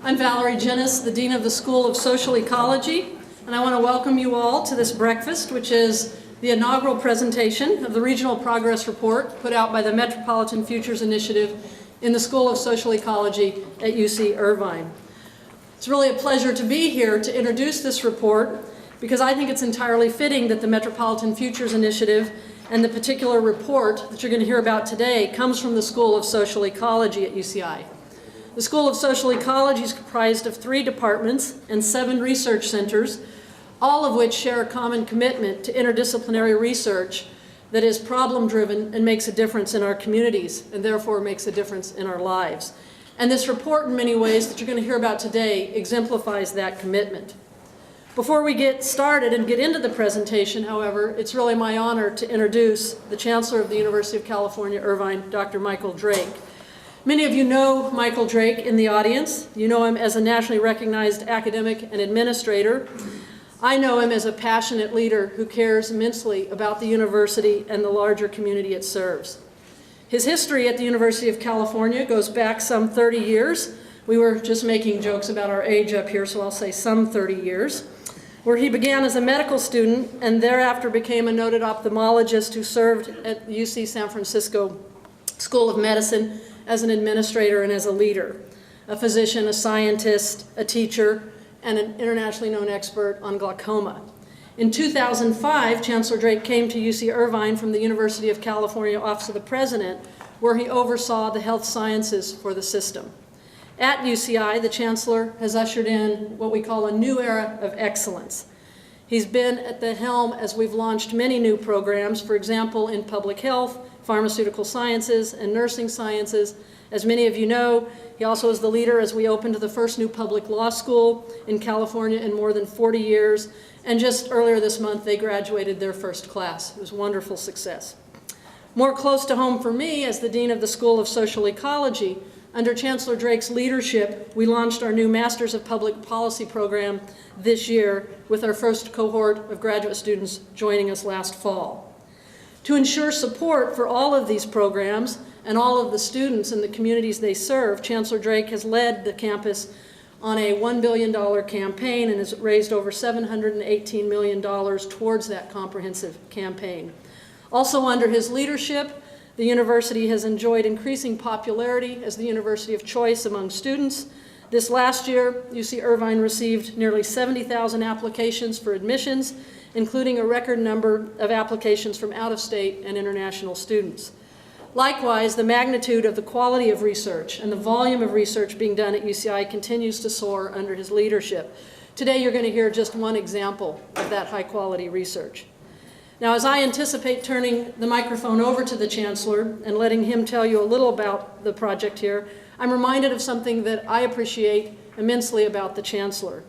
I'm Valerie Jenness, the Dean of the School of Social Ecology, and I want to welcome you all to this breakfast, which is the inaugural presentation of the Regional Progress Report put out by the Metropolitan Futures Initiative in the School of Social Ecology at UC Irvine. It's really a pleasure to be here to introduce this report because I think it's entirely fitting that the Metropolitan Futures Initiative and the particular report that you're going to hear about today comes from the School of Social Ecology at UCI. The School of Social Ecology is comprised of 3 departments and 7 research centers, all of which share a common commitment to interdisciplinary research that is problem-driven and makes a difference in our communities, and therefore makes a difference in our lives. And this report, in many ways, that you're going to hear about today, exemplifies that commitment. Before we get started and get into the presentation, however, it's really my honor to introduce the Chancellor of the University of California, Irvine, Dr. Michael Drake. Many of you know Michael Drake in the audience. You know him as a nationally recognized academic and administrator. I know him as a passionate leader who cares immensely about the university and the larger community it serves. His history at the University of California goes back some 30 years. We were just making jokes about our age up here, so I'll say some 30 years, where he began as a medical student and thereafter became a noted ophthalmologist who served at the UC San Francisco School of Medicine as an administrator and as a leader, a physician, a scientist, a teacher, and an internationally known expert on glaucoma. In 2005, Chancellor Drake came to UC Irvine from the University of California Office of the President, where he oversaw the health sciences for the system. At UCI, the Chancellor has ushered in what we call a new era of excellence. He's been at the helm as we've launched many new programs, for example, in public health, pharmaceutical sciences, and nursing sciences. As many of you know, he also is the leader as we opened the first new public law school in California in more than 40 years. And just earlier this month, they graduated their first class. It was a wonderful success. More close to home for me, as the Dean of the School of Social Ecology, under Chancellor Drake's leadership, we launched our new Masters of Public Policy program this year with our first cohort of graduate students joining us last fall. To ensure support for all of these programs and all of the students in the communities they serve, Chancellor Drake has led the campus on a $1 billion campaign and has raised over $718 million towards that comprehensive campaign. Also under his leadership, the university has enjoyed increasing popularity as the university of choice among students. This last year, UC Irvine received nearly 70,000 applications for admissions, including a record number of applications from out-of-state and international students. Likewise, the magnitude of the quality of research and the volume of research being done at UCI continues to soar under his leadership. Today, you're going to hear just one example of that high-quality research. Now, as I anticipate turning the microphone over to the Chancellor and letting him tell you a little about the project here, I'm reminded of something that I appreciate immensely about the Chancellor.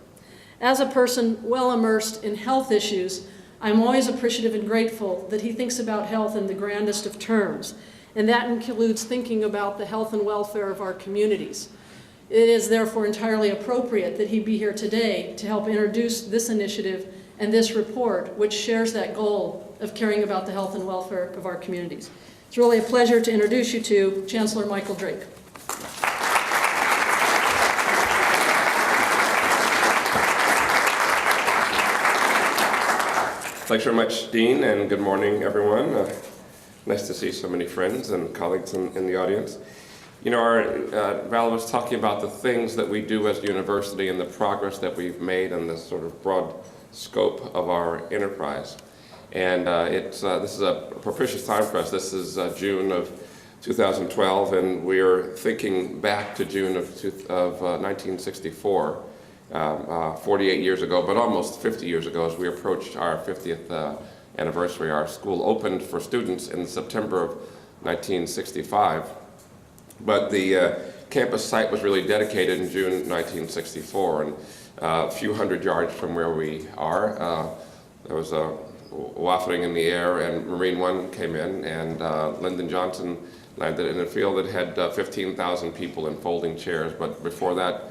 As a person well immersed in health issues, I'm always appreciative and grateful that he thinks about health in the grandest of terms, and that includes thinking about the health and welfare of our communities. It is therefore entirely appropriate that he be here today to help introduce this initiative and this report, which shares that goal of caring about the health and welfare of our communities. It's really a pleasure to introduce you to Chancellor Michael Drake. Thanks very much, Dean, and good morning, everyone. Nice to see so many friends and colleagues in the audience. You know, Val was talking about the things that we do as a university and the progress that we've made and the sort of broad scope of our enterprise. And this is a propitious time for us. This is June of 2012, and we're thinking back to June of 1964. 48 years ago, but almost 50 years ago, as we approached our 50th anniversary. Our school opened for students in September of 1965, but the campus site was really dedicated in June 1964, and a few hundred yards from where we are, there was a wafting in the air, and Marine One came in, and Lyndon Johnson landed in a field that had 15,000 people in folding chairs, but before that,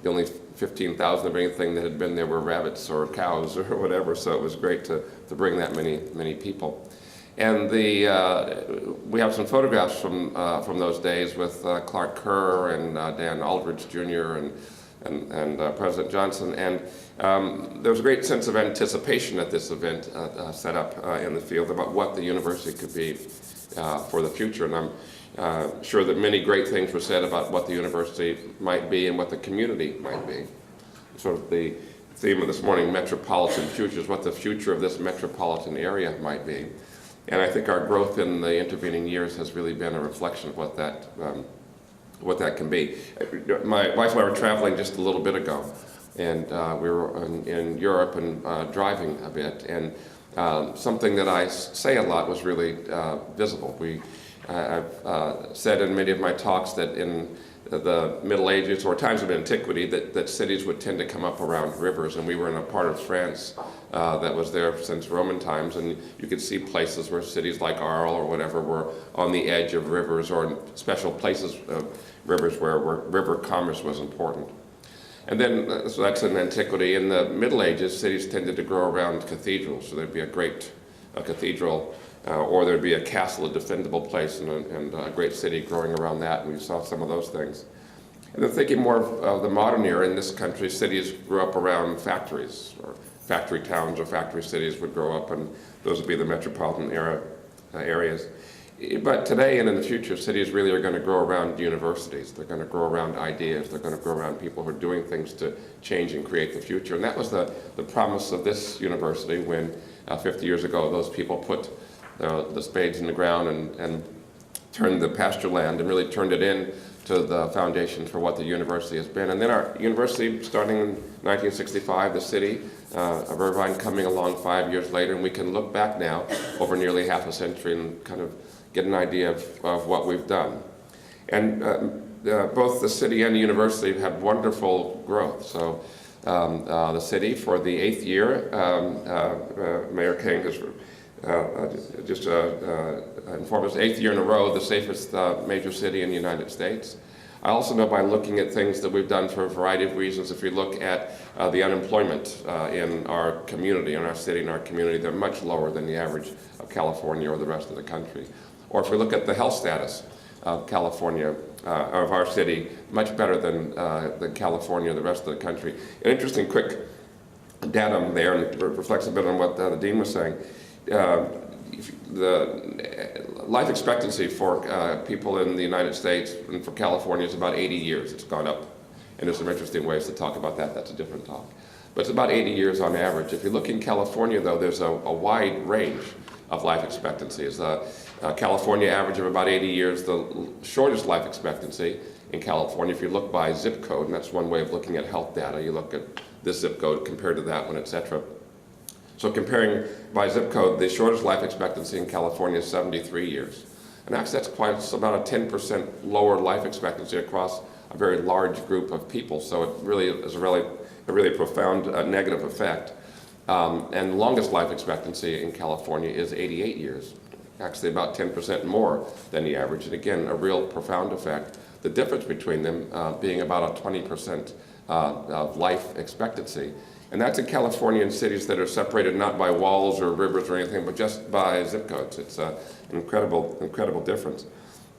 the only 15,000 of anything that had been there were rabbits or cows or whatever, so it was great to bring that many people. And we have some photographs from those days with Clark Kerr and Dan Aldridge Jr. and and President Johnson. And there was a great sense of anticipation at this event set up in the field about what the university could be for the future. And I'm sure that many great things were said about what the university might be and what the community might be. Sort of the theme of this morning, Metropolitan Futures, what the future of this metropolitan area might be. And I think our growth in the intervening years has really been a reflection of what that can be. My wife and I were traveling just a little bit ago, and we were in Europe and driving a bit, and something that I say a lot was really visible. I've said in many of my talks that in the Middle Ages or times of antiquity that cities would tend to come up around rivers, and we were in a part of France that was there since Roman times, and you could see places where cities like Arles or whatever were on the edge of rivers or in special places of rivers where river commerce was important. And then, so that's in antiquity. In the Middle Ages, cities tended to grow around cathedrals, so there'd be a cathedral or there'd be a castle, a defendable place, and a great city growing around that, and we saw some of those things. And then thinking more of the modern era, in this country, cities grew up around factories, or factory towns or factory cities would grow up, and those would be the metropolitan areas. But today and in the future, cities really are going to grow around universities. They're going to grow around ideas. They're going to grow around people who are doing things to change and create the future. And that was the promise of this university when 50 years ago, those people put the spades in the ground and turned the pasture land and really turned it into the foundation for what the university has been. And then our university, starting in 1965, the city of Irvine coming along 5 years later, and we can look back now over nearly half a century and kind of get an idea of what we've done. And both the city and the university have had wonderful growth. So the city, for the 8th year, Mayor King has just informed us, 8th year in a row, the safest major city in the United States. I also know by looking at things that we've done for a variety of reasons, if we look at the unemployment in our community, in our city, in our community, they're much lower than the average of California or the rest of the country. Or if we look at the health status of California, of our city, much better than California or the rest of the country. An interesting quick datum there, and it reflects a bit on what the Dean was saying. The life expectancy for people in the United States and for California is about 80 years. It's gone up. And there's some interesting ways to talk about that. That's a different talk. But it's about 80 years on average. If you look in California, though, there's a wide range of life expectancies. California average of about 80 years. The shortest life expectancy in California, if you look by zip code, and that's one way of looking at health data, you look at this zip code compared to that one, et cetera. So comparing by zip code, the shortest life expectancy in California is 73 years. And actually it's about a 10% lower life expectancy across a very large group of people. So it really is a really profound negative effect. And the longest life expectancy in California is 88 years. Actually about 10% more than the average. And again, a real profound effect. The difference between them being about a 20% of life expectancy. And that's in California and cities that are separated not by walls or rivers or anything, but just by zip codes. It's an incredible difference.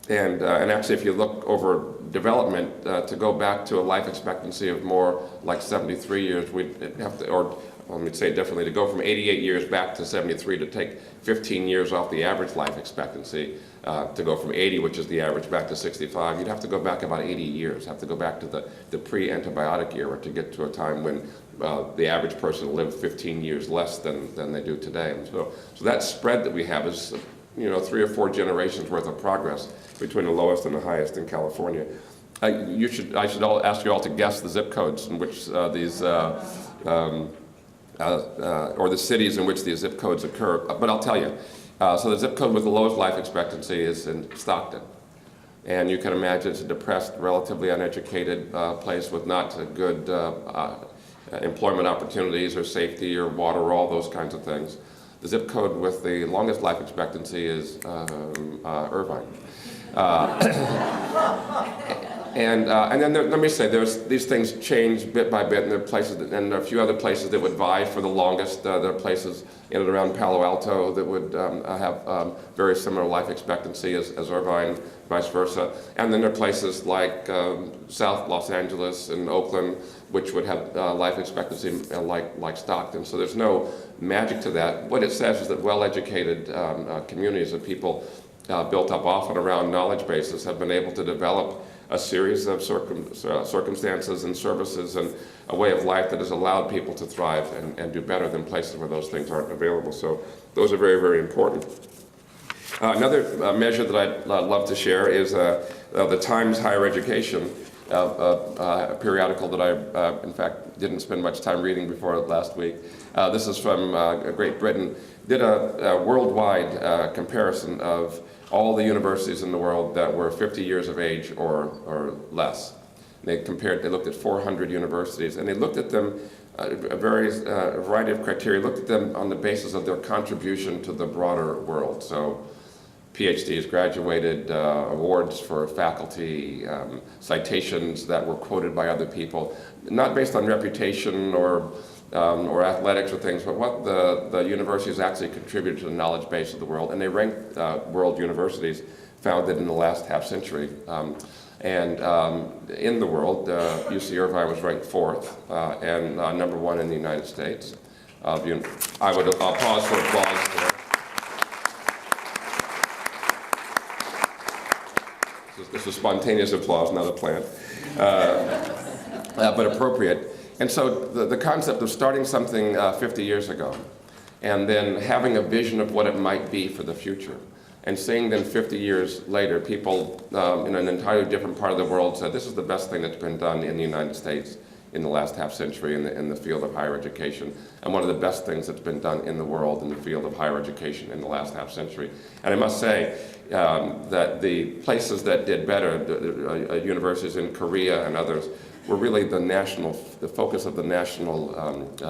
And actually, if you look over development, to go back to a life expectancy of more like 73 years, we'd have to, or let me say it differently, to go from 88 years back to 73 to take 15 years off the average life expectancy, to go from 80, which is the average, back to 65, you'd have to go back about 80 years, have to go back to the pre-antibiotic era to get to a time when the average person lived 15 years less than they do today. And so that spread that we have is 3 or 4 generations worth of progress between the lowest and the highest in California. I should ask you all to guess the zip codes in which these or the cities in which these zip codes occur, but I'll tell you. So the zip code with the lowest life expectancy is in Stockton. And you can imagine it's a depressed, relatively uneducated place with not good employment opportunities or safety or water or all those kinds of things. The zip code with the longest life expectancy is Irvine. And then let me say, these things change bit by bit, and there are places, and there are a few other places that would vie for the longest. There are places in and around Palo Alto that would have very similar life expectancy as Irvine, vice versa. And then there are places like South Los Angeles and Oakland, which would have life expectancy like Stockton. So there's no magic to that. What it says is that well-educated communities of people built up often around knowledge bases have been able to develop a series of circumstances and services and a way of life that has allowed people to thrive and do better than places where those things aren't available. So those are very, very important. Another measure that I'd love to share is the Times Higher Education, a periodical that I, in fact, didn't spend much time reading before last week. This is from Great Britain. Did a worldwide comparison of all the universities in the world that were 50 years of age or less. They looked at 400 universities, and they looked at them, a variety of criteria, looked at them on the basis of their contribution to the broader world. So PhDs, graduated, awards for faculty, citations that were quoted by other people, not based on reputation or athletics or things, but what the universities actually contributed to the knowledge base of the world. And they ranked world universities founded in the last half century. In the world, UC Irvine was ranked 4th and number 1 in the United States. I'll pause for applause there. This is spontaneous applause, not a plan, but appropriate. And so the concept of starting something 50 years ago and then having a vision of what it might be for the future, and seeing then 50 years later people in an entirely different part of the world said, this is the best thing that's been done in the United States in the last half century in the field of higher education, and one of the best things that's been done in the world in the field of higher education in the last half century. And I must say that the places that did better, universities in Korea and others, were really the focus of the national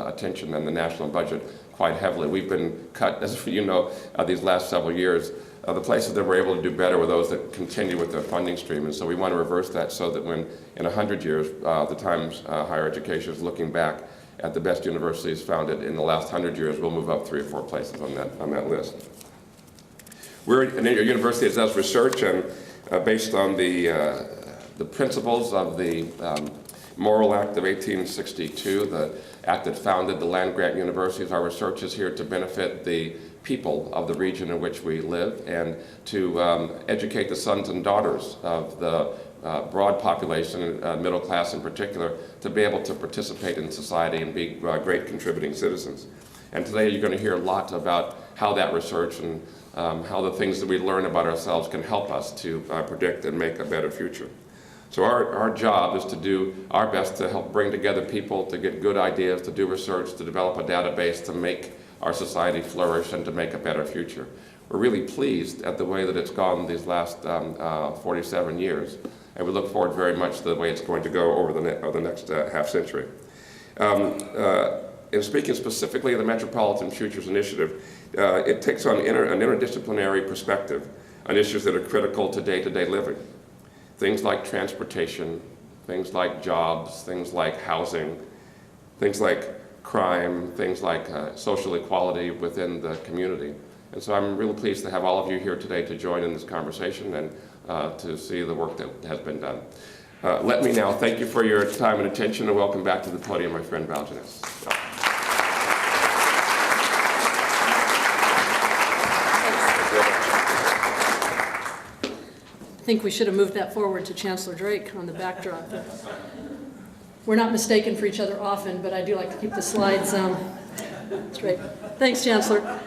attention and the national budget quite heavily. We've been cut, as you know, these last several years. The places that were able to do better were those that continue with their funding stream, and so we want to reverse that so that when, in 100 years, the Times Higher Education is looking back at the best universities founded in the last 100 years, we'll move up 3 or 4 places on that list. We're a university that does research, and based on the principles of the Morrill Act of 1862, the act that founded the land-grant universities. Our research is here to benefit the people of the region in which we live and to educate the sons and daughters of the broad population, middle class in particular, to be able to participate in society and be great contributing citizens. And today you're going to hear a lot about how that research and how the things that we learn about ourselves can help us to predict and make a better future. So our job is to do our best to help bring together people, to get good ideas, to do research, to develop a database, to make our society flourish and to make a better future. We're really pleased at the way that it's gone these last 47 years, and we look forward very much to the way it's going to go over the next half century. In speaking specifically of the Metropolitan Futures Initiative, it takes on an interdisciplinary perspective on issues that are critical to day-to-day living. Things like transportation, things like jobs, things like housing, things like crime, things like social equality within the community. And so I'm really pleased to have all of you here today to join in this conversation and to see the work that has been done. Let me now thank you for your time and attention, and welcome back to the podium my friend Val Jenness. I think we should have moved that forward to Chancellor Drake on the backdrop. We're not mistaken for each other often, but I do like to keep the slides straight. Thanks, Chancellor.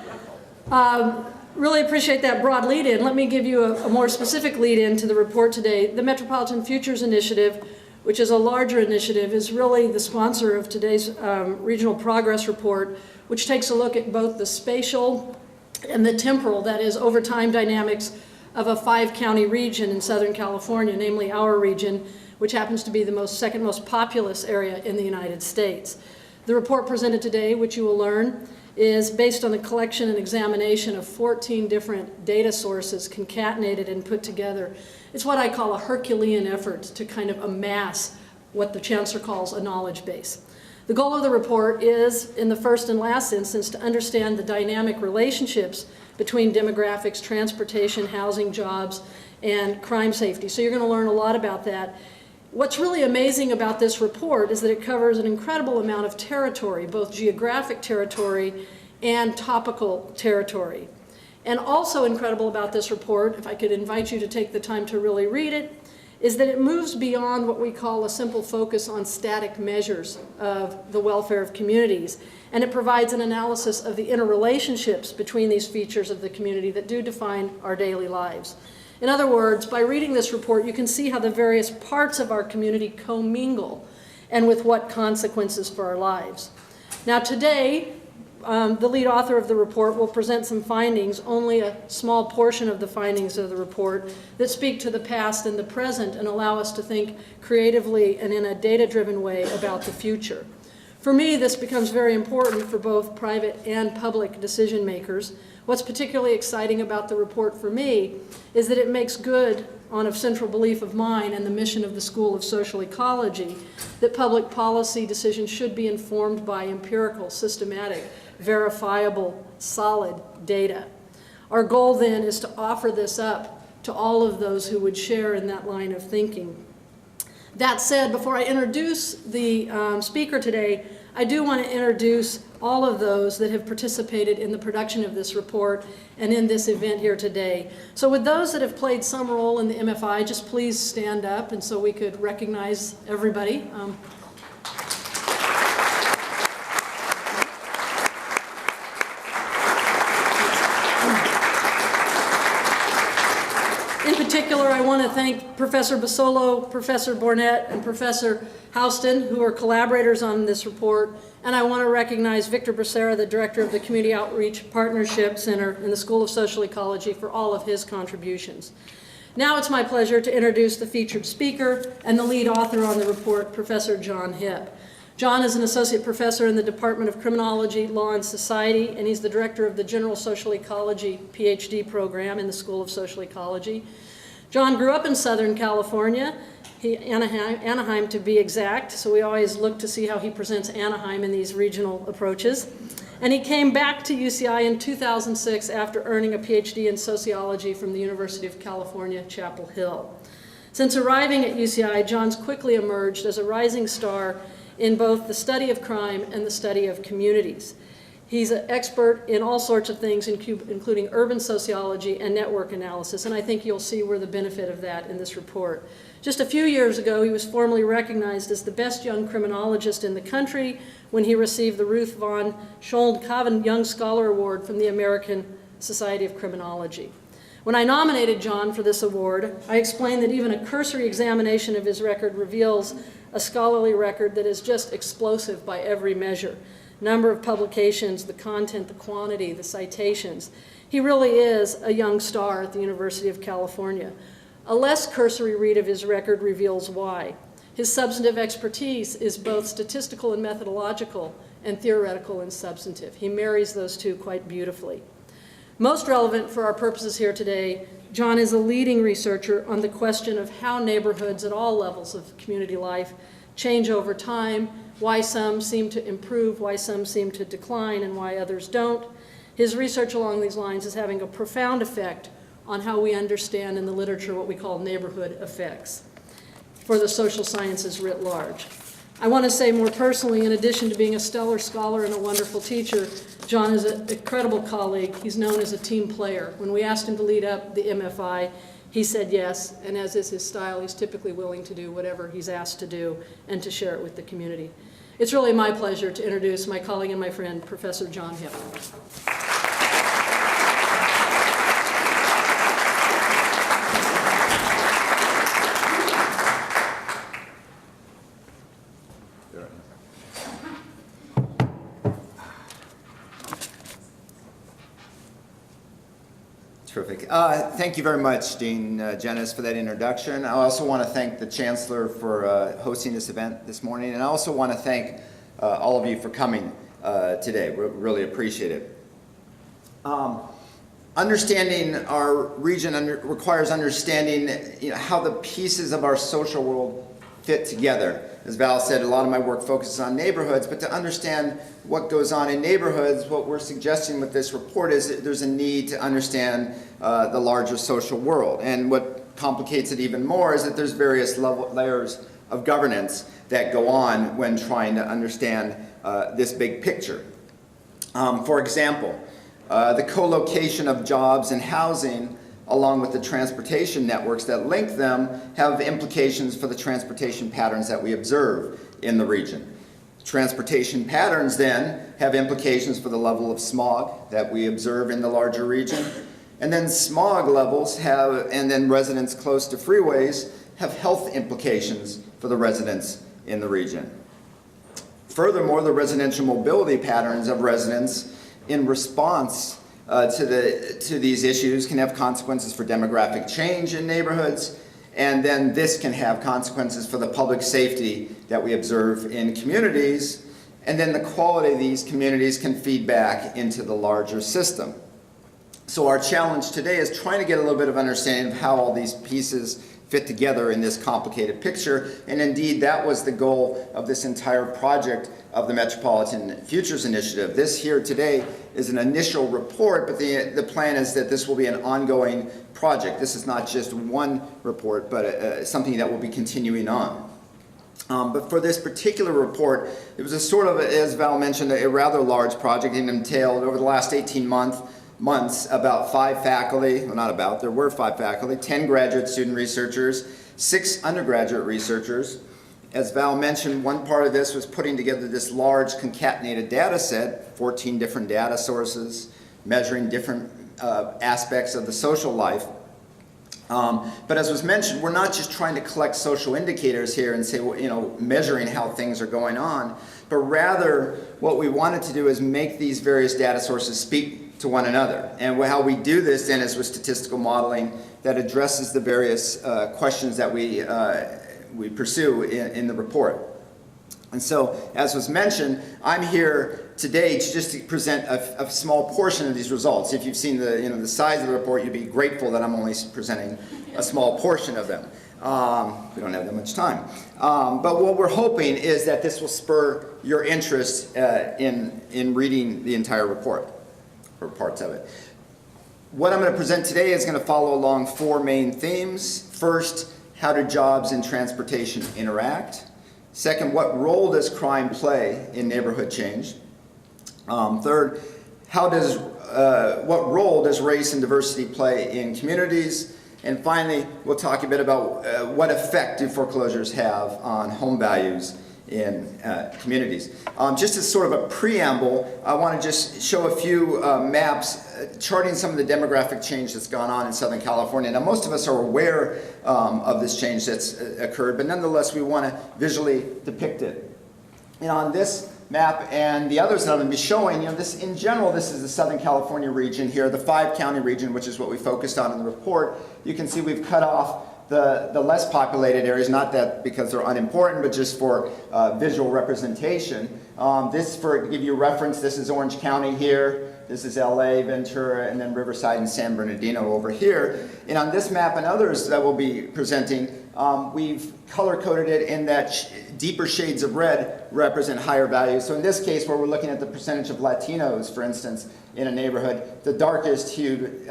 Really appreciate that broad lead-in. Let me give you a more specific lead-in to the report today. The Metropolitan Futures Initiative, which is a larger initiative, is really the sponsor of today's Regional Progress Report, which takes a look at both the spatial and the temporal, that is, over time dynamics of a 5-county region in Southern California, namely our region, which happens to be the second most populous area in the United States. The report presented today, which you will learn, is based on a collection and examination of 14 different data sources concatenated and put together. It's what I call a Herculean effort to kind of amass what the Chancellor calls a knowledge base. The goal of the report is, in the first and last instance, to understand the dynamic relationships between demographics, transportation, housing, jobs, and crime safety. So you're going to learn a lot about that. What's really amazing about this report is that it covers an incredible amount of territory, both geographic territory and topical territory. And also incredible about this report, if I could invite you to take the time to really read it, is that it moves beyond what we call a simple focus on static measures of the welfare of communities. And it provides an analysis of the interrelationships between these features of the community that do define our daily lives. In other words, by reading this report, you can see how the various parts of our community commingle and with what consequences for our lives. Now today, the lead author of the report will present some findings, only a small portion of the findings of the report, that speak to the past and the present and allow us to think creatively and in a data-driven way about the future. For me, this becomes very important for both private and public decision makers. What's particularly exciting about the report for me is that it makes good on a central belief of mine and the mission of the School of Social Ecology that public policy decisions should be informed by empirical, systematic, verifiable, solid data. Our goal then is to offer this up to all of those who would share in that line of thinking. That said, before I introduce the speaker today, I do want to introduce all of those that have participated in the production of this report and in this event here today. So with those that have played some role in the MFI, just please stand up and so we could recognize everybody. In particular, I want to thank Professor Basolo, Professor Bornett, and Professor Houston, who are collaborators on this report. And I want to recognize Victor Becerra, the director of the Community Outreach Partnership Center in the School of Social Ecology, for all of his contributions. Now it's my pleasure to introduce the featured speaker and the lead author on the report, Professor John Hipp. John is an associate professor in the Department of Criminology, Law, and Society, and he's the director of the General Social Ecology PhD program in the School of Social Ecology. John grew up in Southern California, Anaheim to be exact, so we always look to see how he presents Anaheim in these regional approaches. And he came back to UCI in 2006 after earning a PhD in sociology from the University of California, Chapel Hill. Since arriving at UCI, John's quickly emerged as a rising star in both the study of crime and the study of communities. He's an expert in all sorts of things, including urban sociology and network analysis, and I think you'll see where the benefit of that in this report. Just a few years ago, he was formally recognized as the best young criminologist in the country when he received the Ruth von Scholl-Cavan Young Scholar Award from the American Society of Criminology. When I nominated John for this award, I explained that even a cursory examination of his record reveals a scholarly record that is just explosive by every measure. Number of publications, the content, the quantity, the citations. He really is a young star at the University of California. A less cursory read of his record reveals why. His substantive expertise is both statistical and methodological, and theoretical and substantive. He marries those two quite beautifully. Most relevant for our purposes here today, John is a leading researcher on the question of how neighborhoods at all levels of community life change over time, why some seem to improve, why some seem to decline, and why others don't. His research along these lines is having a profound effect on how we understand in the literature what we call neighborhood effects for the social sciences writ large. I want to say more personally, in addition to being a stellar scholar and a wonderful teacher, John is an incredible colleague. He's known as a team player. When we asked him to lead up the MFI, he said yes, and as is his style, he's typically willing to do whatever he's asked to do and to share it with the community. It's really my pleasure to introduce my colleague and my friend, Professor John Hipp. Terrific. Thank you very much, Dean Jenness, for that introduction. I also want to thank the Chancellor for hosting this event this morning, and I also want to thank all of you for coming. today. We really appreciate it. Understanding our region requires understanding how the pieces of our social world fit together. As Val said, a lot of my work focuses on neighborhoods, but to understand what goes on in neighborhoods, what we're suggesting with this report is that there's a need to understand the larger social world. And what complicates it even more is that there's various layers of governance that go on when trying to understand this big picture. For example, the co-location of jobs and housing along with the transportation networks that link them have implications for the transportation patterns that we observe in the region. Transportation patterns then have implications for the level of smog that we observe in the larger region. And then smog levels and then residents close to freeways have health implications for the residents in the region. Furthermore, the residential mobility patterns of residents in response to these issues can have consequences for demographic change in neighborhoods, and then this can have consequences for the public safety that we observe in communities, and then the quality of these communities can feed back into the larger system. So our challenge today is trying to get a little bit of understanding of how all these pieces fit together in this complicated picture, and indeed that was the goal of this entire project of the Metropolitan Futures Initiative. This here today is an initial report, but the plan is that this will be an ongoing project. This is not just one report, but something that will be continuing on. But for this particular report, it was a sort of, as Val mentioned, a rather large project. It entailed over the last 18 months about 5 faculty, well not about, there were 5 faculty, 10 graduate student researchers, 6 undergraduate researchers. As Val mentioned, one part of this was putting together this large concatenated data set, 14 different data sources, measuring different aspects of the social life. But as was mentioned, we're not just trying to collect social indicators here and say, well, measuring how things are going on, but rather what we wanted to do is make these various data sources speak to one another. And how we do this then is with statistical modeling that addresses the various questions that we pursue in the report. And so, as was mentioned, I'm here today just to present a small portion of these results. If you've seen the size of the report, you'd be grateful that I'm only presenting a small portion of them. We don't have that much time. But what we're hoping is that this will spur your interest in reading the entire report, or parts of it. What I'm going to present today is going to follow along 4 main themes. First, how do jobs and transportation interact? Second, what role does crime play in neighborhood change? Third, what role does race and diversity play in communities? And finally, we'll talk a bit about what effect do foreclosures have on home values in communities. Just as sort of a preamble, I want to just show a few maps charting some of the demographic change that's gone on in Southern California. Now, most of us are aware of this change that's occurred, but nonetheless, we want to visually depict it. And on this map and the others that I'm going to be showing, this in general, this is the Southern California region here, the 5-county region, which is what we focused on in the report. You can see we've cut off the less populated areas, not that because they're unimportant, but just for visual representation. This, to give you a reference, this is Orange County here. This is LA, Ventura, and then Riverside and San Bernardino over here. And on this map and others that we'll be presenting, we've color-coded it in that deeper shades of red represent higher values. So in this case, where we're looking at the percentage of Latinos, for instance, in a neighborhood, the darkest hued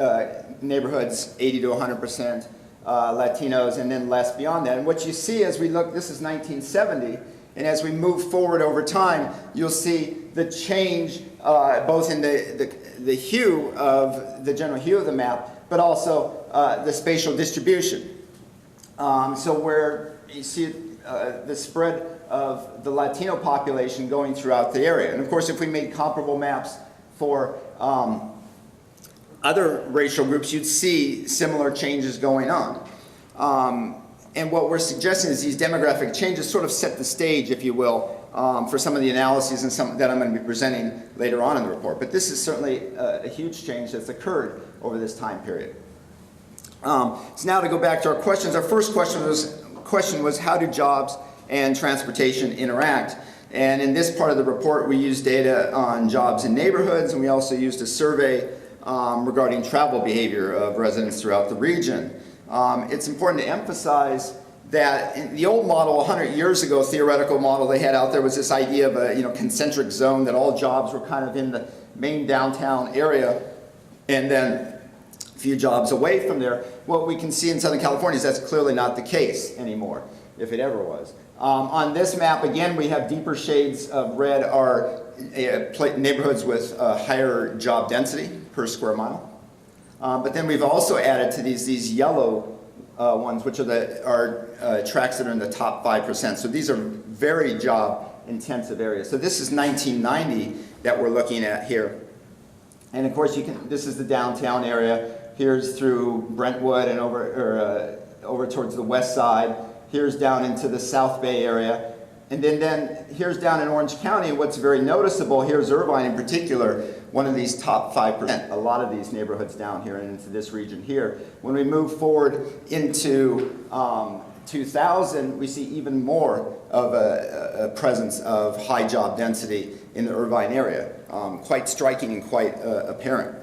neighborhoods, 80 to 100%. Latinos, and then less beyond that. And what you see as we look, this is 1970, and as we move forward over time, you'll see the change both in the hue of the general hue of the map, but also the spatial distribution. So where you see the spread of the Latino population going throughout the area. And of course, if we made comparable maps for other racial groups, you'd see similar changes going on. And what we're suggesting is these demographic changes sort of set the stage, if you will, for some of the analyses and some that I'm going to be presenting later on in the report. But this is certainly a huge change that's occurred over this time period. So now to go back to our questions, our first question was how do jobs and transportation interact? And in this part of the report, we used data on jobs in neighborhoods, and we also used a survey regarding travel behavior of residents throughout the region. It's important to emphasize that in the old model, 100 years ago, theoretical model they had out there was this idea of a concentric zone, that all jobs were kind of in the main downtown area, and then a few jobs away from there. What we can see in Southern California is that's clearly not the case anymore, if it ever was. On this map, again, we have deeper shades of red are neighborhoods with higher job density per square mile. But then we've also added to these yellow ones, which are tracts that are in the top 5%. So these are very job-intensive areas. So this is 1990 that we're looking at here. And of course, this is the downtown area. Here's through Brentwood and over towards the west side. Here's down into the South Bay area. And then here's down in Orange County. What's very noticeable, here's Irvine in particular, one of these top 5%. A lot of these neighborhoods down here and into this region here. When we move forward into 2000, we see even more of a presence of high job density in the Irvine area. Quite striking and quite apparent.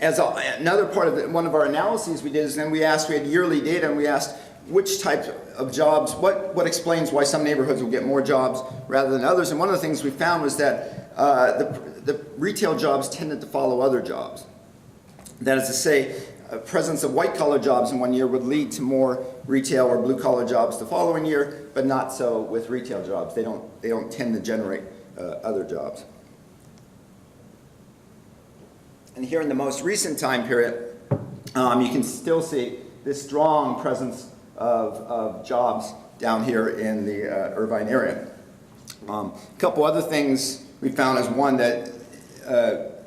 As another part of one of our analyses we did is then we had yearly data, and we asked which types of jobs, what explains why some neighborhoods will get more jobs rather than others. And one of the things we found was that the retail jobs tended to follow other jobs. That is to say, presence of white-collar jobs in one year would lead to more retail or blue-collar jobs the following year, but not so with retail jobs. They don't tend to generate other jobs. And here in the most recent time period, you can still see this strong presence of jobs down here in the Irvine area. A couple other things we found is one that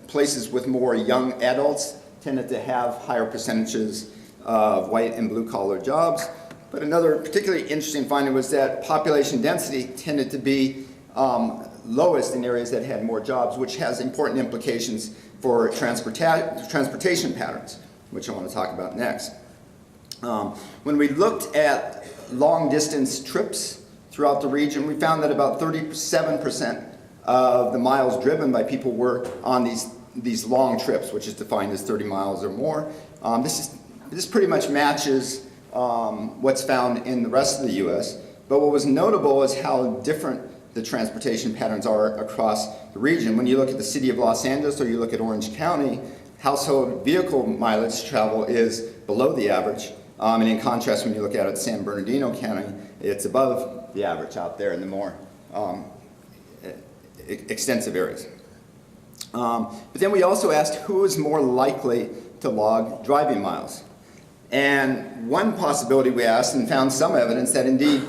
places with more young adults tended to have higher percentages of white and blue collar jobs. But another particularly interesting finding was that population density tended to be lowest in areas that had more jobs, which has important implications for transportation patterns, which I want to talk about next. When we looked at long distance trips throughout the region, we found that about 37% of the miles driven by people were on these long trips, which is defined as 30 miles or more. This pretty much matches what's found in the rest of the U.S. But what was notable is how different the transportation patterns are across the region. When you look at the city of Los Angeles or you look at Orange County, household vehicle mileage travel is below the average. And in contrast, when you look at San Bernardino County, it's above the average out there in the more extensive areas. But then we also asked who is more likely to log driving miles. And one possibility we asked and found some evidence that indeed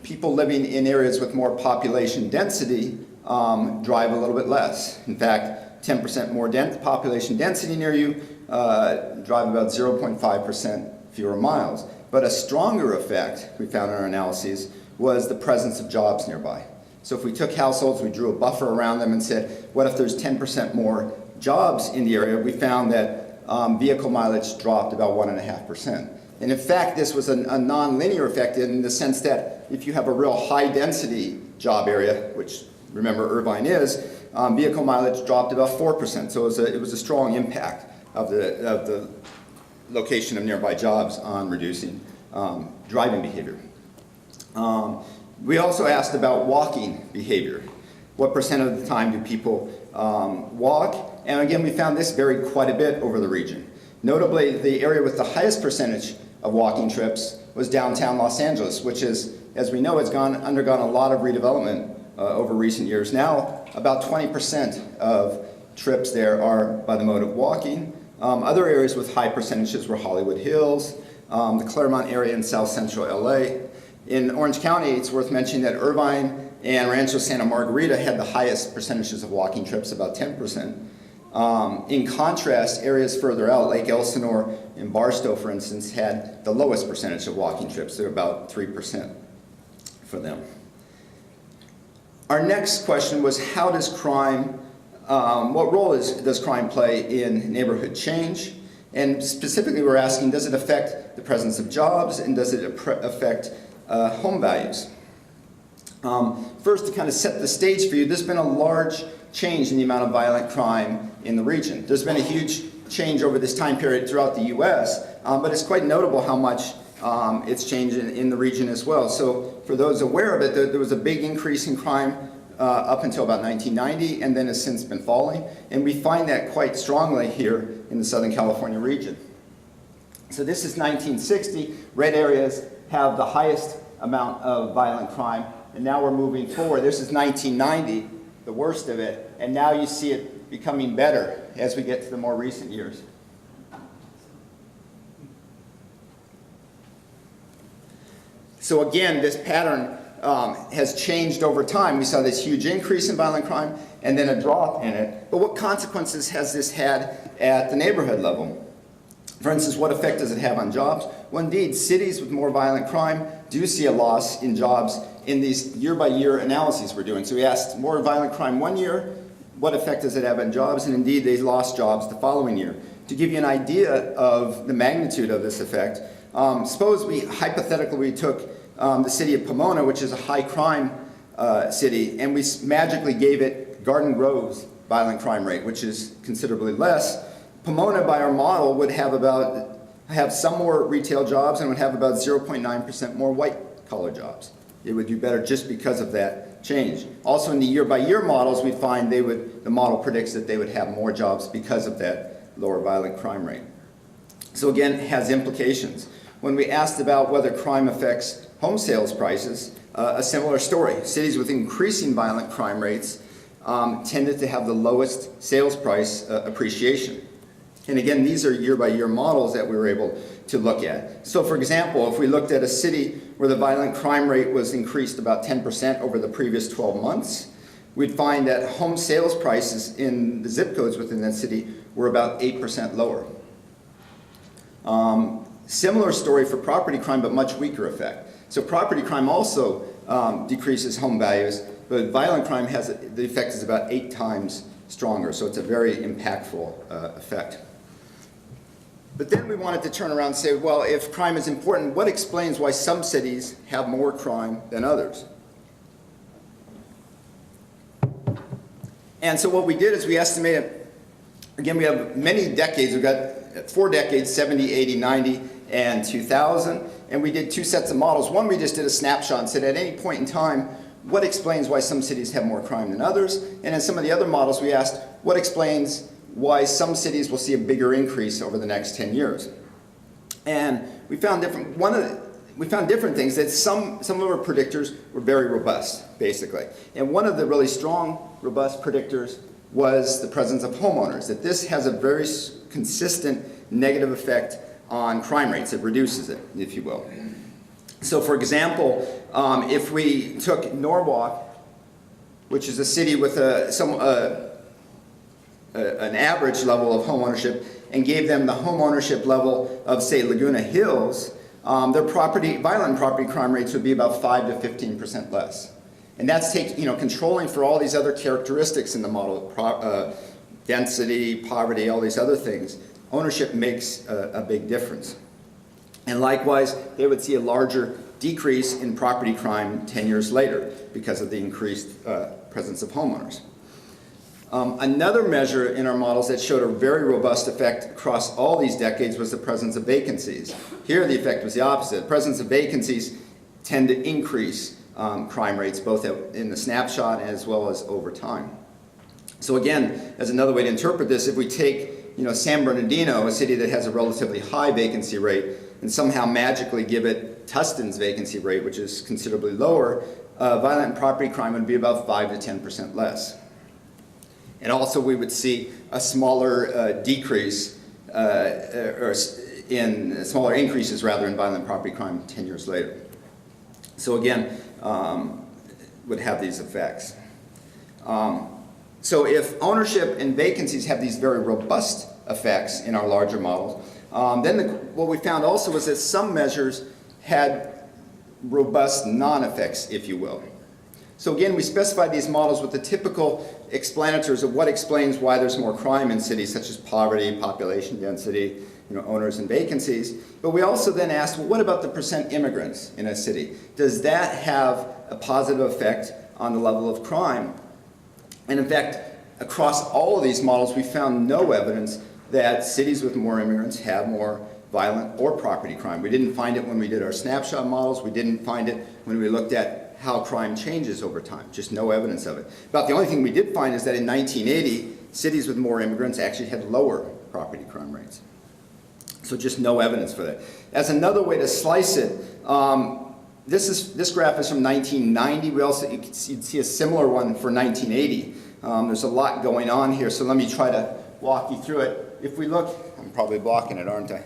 people living in areas with more population density drive a little bit less. In fact, 10% more population density near you drive about 0.5% fewer miles. But a stronger effect we found in our analyses was the presence of jobs nearby. So if we took households, we drew a buffer around them and said, what if there's 10% more jobs in the area? We found that vehicle mileage dropped about 1.5%. And in fact, this was a non-linear effect in the sense that if you have a real high density job area, which remember Irvine is, vehicle mileage dropped about 4%. So it was a strong impact of the location of nearby jobs on reducing driving behavior. We also asked about walking behavior. What percent of the time do people walk? And again, we found this varied quite a bit over the region. Notably, the area with the highest percentage of walking trips was downtown Los Angeles, which is, as we know, has undergone a lot of redevelopment over recent years. Now, about 20% of trips there are by the mode of walking. Other areas with high percentages were Hollywood Hills, the Claremont area in South Central LA. In Orange County, it's worth mentioning that Irvine and Rancho Santa Margarita had the highest percentages of walking trips, about 10%. In contrast, areas further out, Lake Elsinore and Barstow, for instance, had the lowest percentage of walking trips. They're about 3% for them. Our next question was, how does crime, what role does crime play in neighborhood change? And specifically, we're asking, does it affect the presence of jobs, and does it affect home values? First, to kind of set the stage for you, there's been a large change in the amount of violent crime in the region. There's been a huge change over this time period throughout the U.S., but it's quite notable how much it's changed in the region as well. So for those aware of it, there was a big increase in crime up until about 1990, and then has since been falling. And we find that quite strongly here in the Southern California region. So this is 1960. Red areas have the highest amount of violent crime, and now we're moving forward. This is 1990, the worst of it, and now you see it becoming better as we get to the more recent years. So again, this pattern has changed over time. We saw this huge increase in violent crime and then a drop in it. But what consequences has this had at the neighborhood level? For instance, what effect does it have on jobs? Well, indeed, cities with more violent crime do see a loss in jobs in these year-by-year analyses we're doing. So we asked more violent crime one year, what effect does it have on jobs? And indeed, they lost jobs the following year. To give you an idea of the magnitude of this effect, suppose we hypothetically took the city of Pomona, which is a high crime city, and we magically gave it Garden Grove's violent crime rate, which is considerably less. Pomona, by our model, would have some more retail jobs and would have about 0.9% more white-collar jobs. It would do better just because of that change. Also, in the year-by-year models, we find the model predicts that they would have more jobs because of that lower violent crime rate. So again, it has implications. When we asked about whether crime affects home sales prices, a similar story. Cities with increasing violent crime rates tended to have the lowest sales price appreciation. And again, these are year-by-year models that we were able to look at. So for example, if we looked at a city where the violent crime rate was increased about 10% over the previous 12 months, we'd find that home sales prices in the zip codes within that city were about 8% lower. Similar story for property crime, but much weaker effect. So property crime also decreases home values, but violent crime the effect is about 8 times stronger, so it's a very impactful effect. But then we wanted to turn around and say, well, if crime is important, what explains why some cities have more crime than others? And so what we did is we estimated, again, we have many decades. We've got 4 decades, 70, 80, 90, and 2000. And we did 2 sets of models. One, we just did a snapshot and said at any point in time, what explains why some cities have more crime than others? And in some of the other models, we asked, what explains why some cities will see a bigger increase over the next 10 years? And we found different things, that some of our predictors were very robust, basically. And one of the really strong, robust predictors was the presence of homeowners, that this has a very consistent negative effect on crime rates. It reduces it, if you will. So for example, if we took Norwalk, which is a city with an average level of homeownership, and gave them the homeownership level of, say, Laguna Hills, their violent property crime rates would be about 5 to 15% less. And that's controlling for all these other characteristics in the model, density, poverty, all these other things. Ownership makes a big difference. And likewise, they would see a larger decrease in property crime 10 years later because of the increased presence of homeowners. Another measure in our models that showed a very robust effect across all these decades was the presence of vacancies. Here the effect was the opposite. The presence of vacancies tend to increase crime rates, both in the snapshot as well as over time. So again, as another way to interpret this, if we take San Bernardino, a city that has a relatively high vacancy rate, and somehow magically give it Tustin's vacancy rate, which is considerably lower, violent property crime would be about 5 to 10% less. And also we would see a smaller decrease, smaller increases rather in violent property crime 10 years later. So again, would have these effects. So if ownership and vacancies have these very robust effects in our larger models, then what we found also was that some measures had robust non-effects, if you will. So again, we specified these models with the typical explanators of what explains why there's more crime in cities such as poverty, population density, owners and vacancies. But we also then asked, well, what about the percent immigrants in a city? Does that have a positive effect on the level of crime? And in fact, across all of these models, we found no evidence that cities with more immigrants have more violent or property crime. We didn't find it when we did our snapshot models. We didn't find it when we looked at how crime changes over time. Just no evidence of it. About the only thing we did find is that in 1980, cities with more immigrants actually had lower property crime rates. So just no evidence for that. As another way to slice it, this graph is from 1990. You can see a similar one for 1980. There's a lot going on here, so let me try to walk you through it. If we look, I'm probably blocking it, aren't I?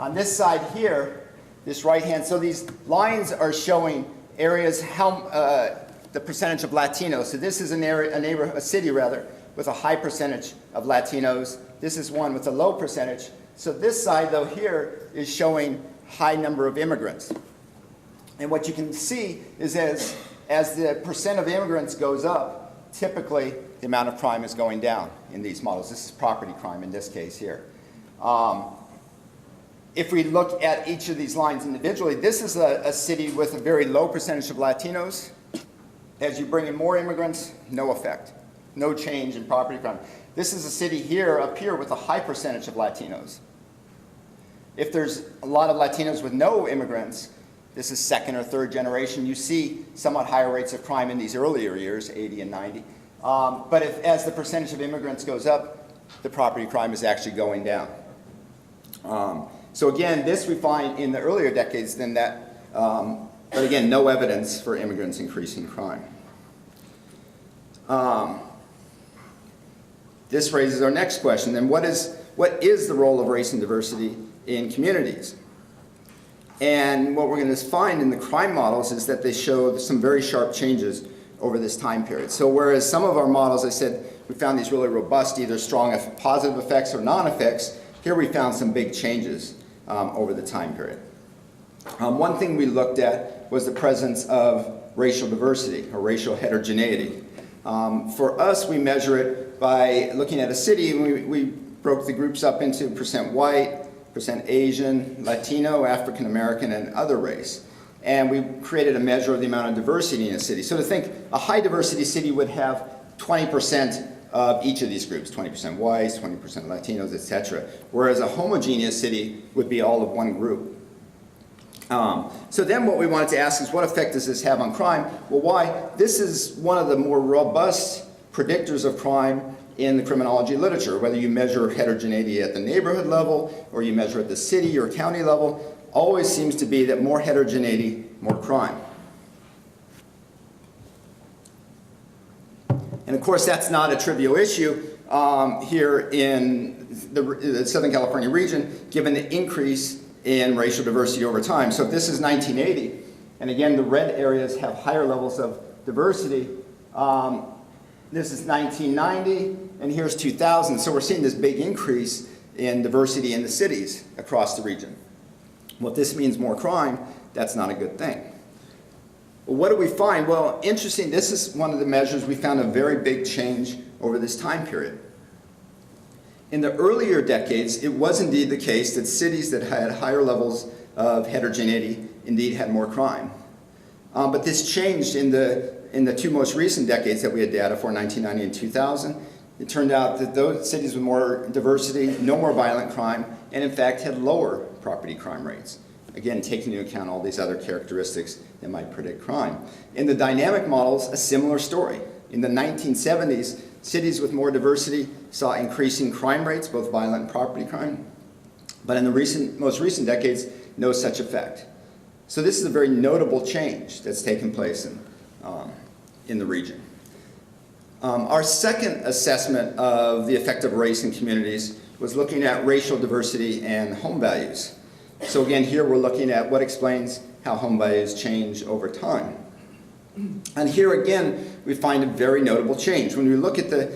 On this side here, this right hand, so these lines are showing areas, the percentage of Latinos. So this is a city with a high percentage of Latinos. This is one with a low percentage. So this side, though, here is showing high number of immigrants. And what you can see is as the percent of immigrants goes up, typically the amount of crime is going down in these models. This is property crime in this case here. If we look at each of these lines individually, this is a city with a very low percentage of Latinos. As you bring in more immigrants, no effect. No change in property crime. This is a city here, up here, with a high percentage of Latinos. If there's a lot of Latinos with no immigrants, this is second or third generation, you see somewhat higher rates of crime in these earlier years, 80 and 90. But as the percentage of immigrants goes up, the property crime is actually going down. So again, this we find in the earlier decades than that, but again, no evidence for immigrants increasing crime. This raises our next question, then what is the role of race and diversity in communities? And what we're going to find in the crime models is that they show some very sharp changes over this time period. So whereas some of our models, I said, we found these really robust, either strong positive effects or non-effects, here we found some big changes over the time period. One thing we looked at was the presence of racial diversity or racial heterogeneity. For us, we measure it by looking at a city, and we broke the groups up into percent white, percent Asian, Latino, African American, and other race. And we created a measure of the amount of diversity in a city. So to think a high diversity city would have 20% of each of these groups, 20% whites, 20% Latinos, etc. Whereas a homogeneous city would be all of one group. So then what we wanted to ask is, what effect does this have on crime? Well, why? This is one of the more robust predictors of crime in the criminology literature. Whether you measure heterogeneity at the neighborhood level or you measure at the city or county level, always seems to be that more heterogeneity, more crime. And of course, that's not a trivial issue here in the Southern California region, given the increase in racial diversity over time. So if this is 1980, and again, the red areas have higher levels of diversity, this is 1990, and here's 2000. So we're seeing this big increase in diversity in the cities across the region. Well, if this means more crime, that's not a good thing. Well, what do we find? Well, interesting, this is one of the measures we found a very big change over this time period. In the earlier decades, it was indeed the case that cities that had higher levels of heterogeneity indeed had more crime. But this changed in the two most recent decades that we had data for, 1990 and 2000. It turned out that those cities with more diversity, no more violent crime, and in fact had lower property crime rates. Again, taking into account all these other characteristics that might predict crime. In the dynamic models, a similar story. In the 1970s, cities with more diversity saw increasing crime rates, both violent and property crime. But in the most recent decades, no such effect. So this is a very notable change that's taken place in the region. Our second assessment of the effect of race in communities was looking at racial diversity and home values. So again, here we're looking at what explains how home values change over time. And here again, we find a very notable change. When we look at the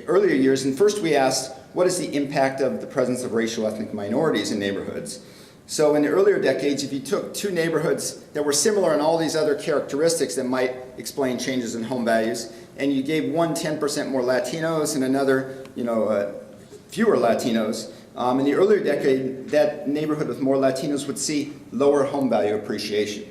earlier years, and first we asked, what is the impact of the presence of racial ethnic minorities in neighborhoods? So in the earlier decades, if you took two neighborhoods that were similar in all these other characteristics that might explain changes in home values, and you gave one 10% more Latinos and another, fewer Latinos, In the earlier decade, that neighborhood with more Latinos would see lower home value appreciation.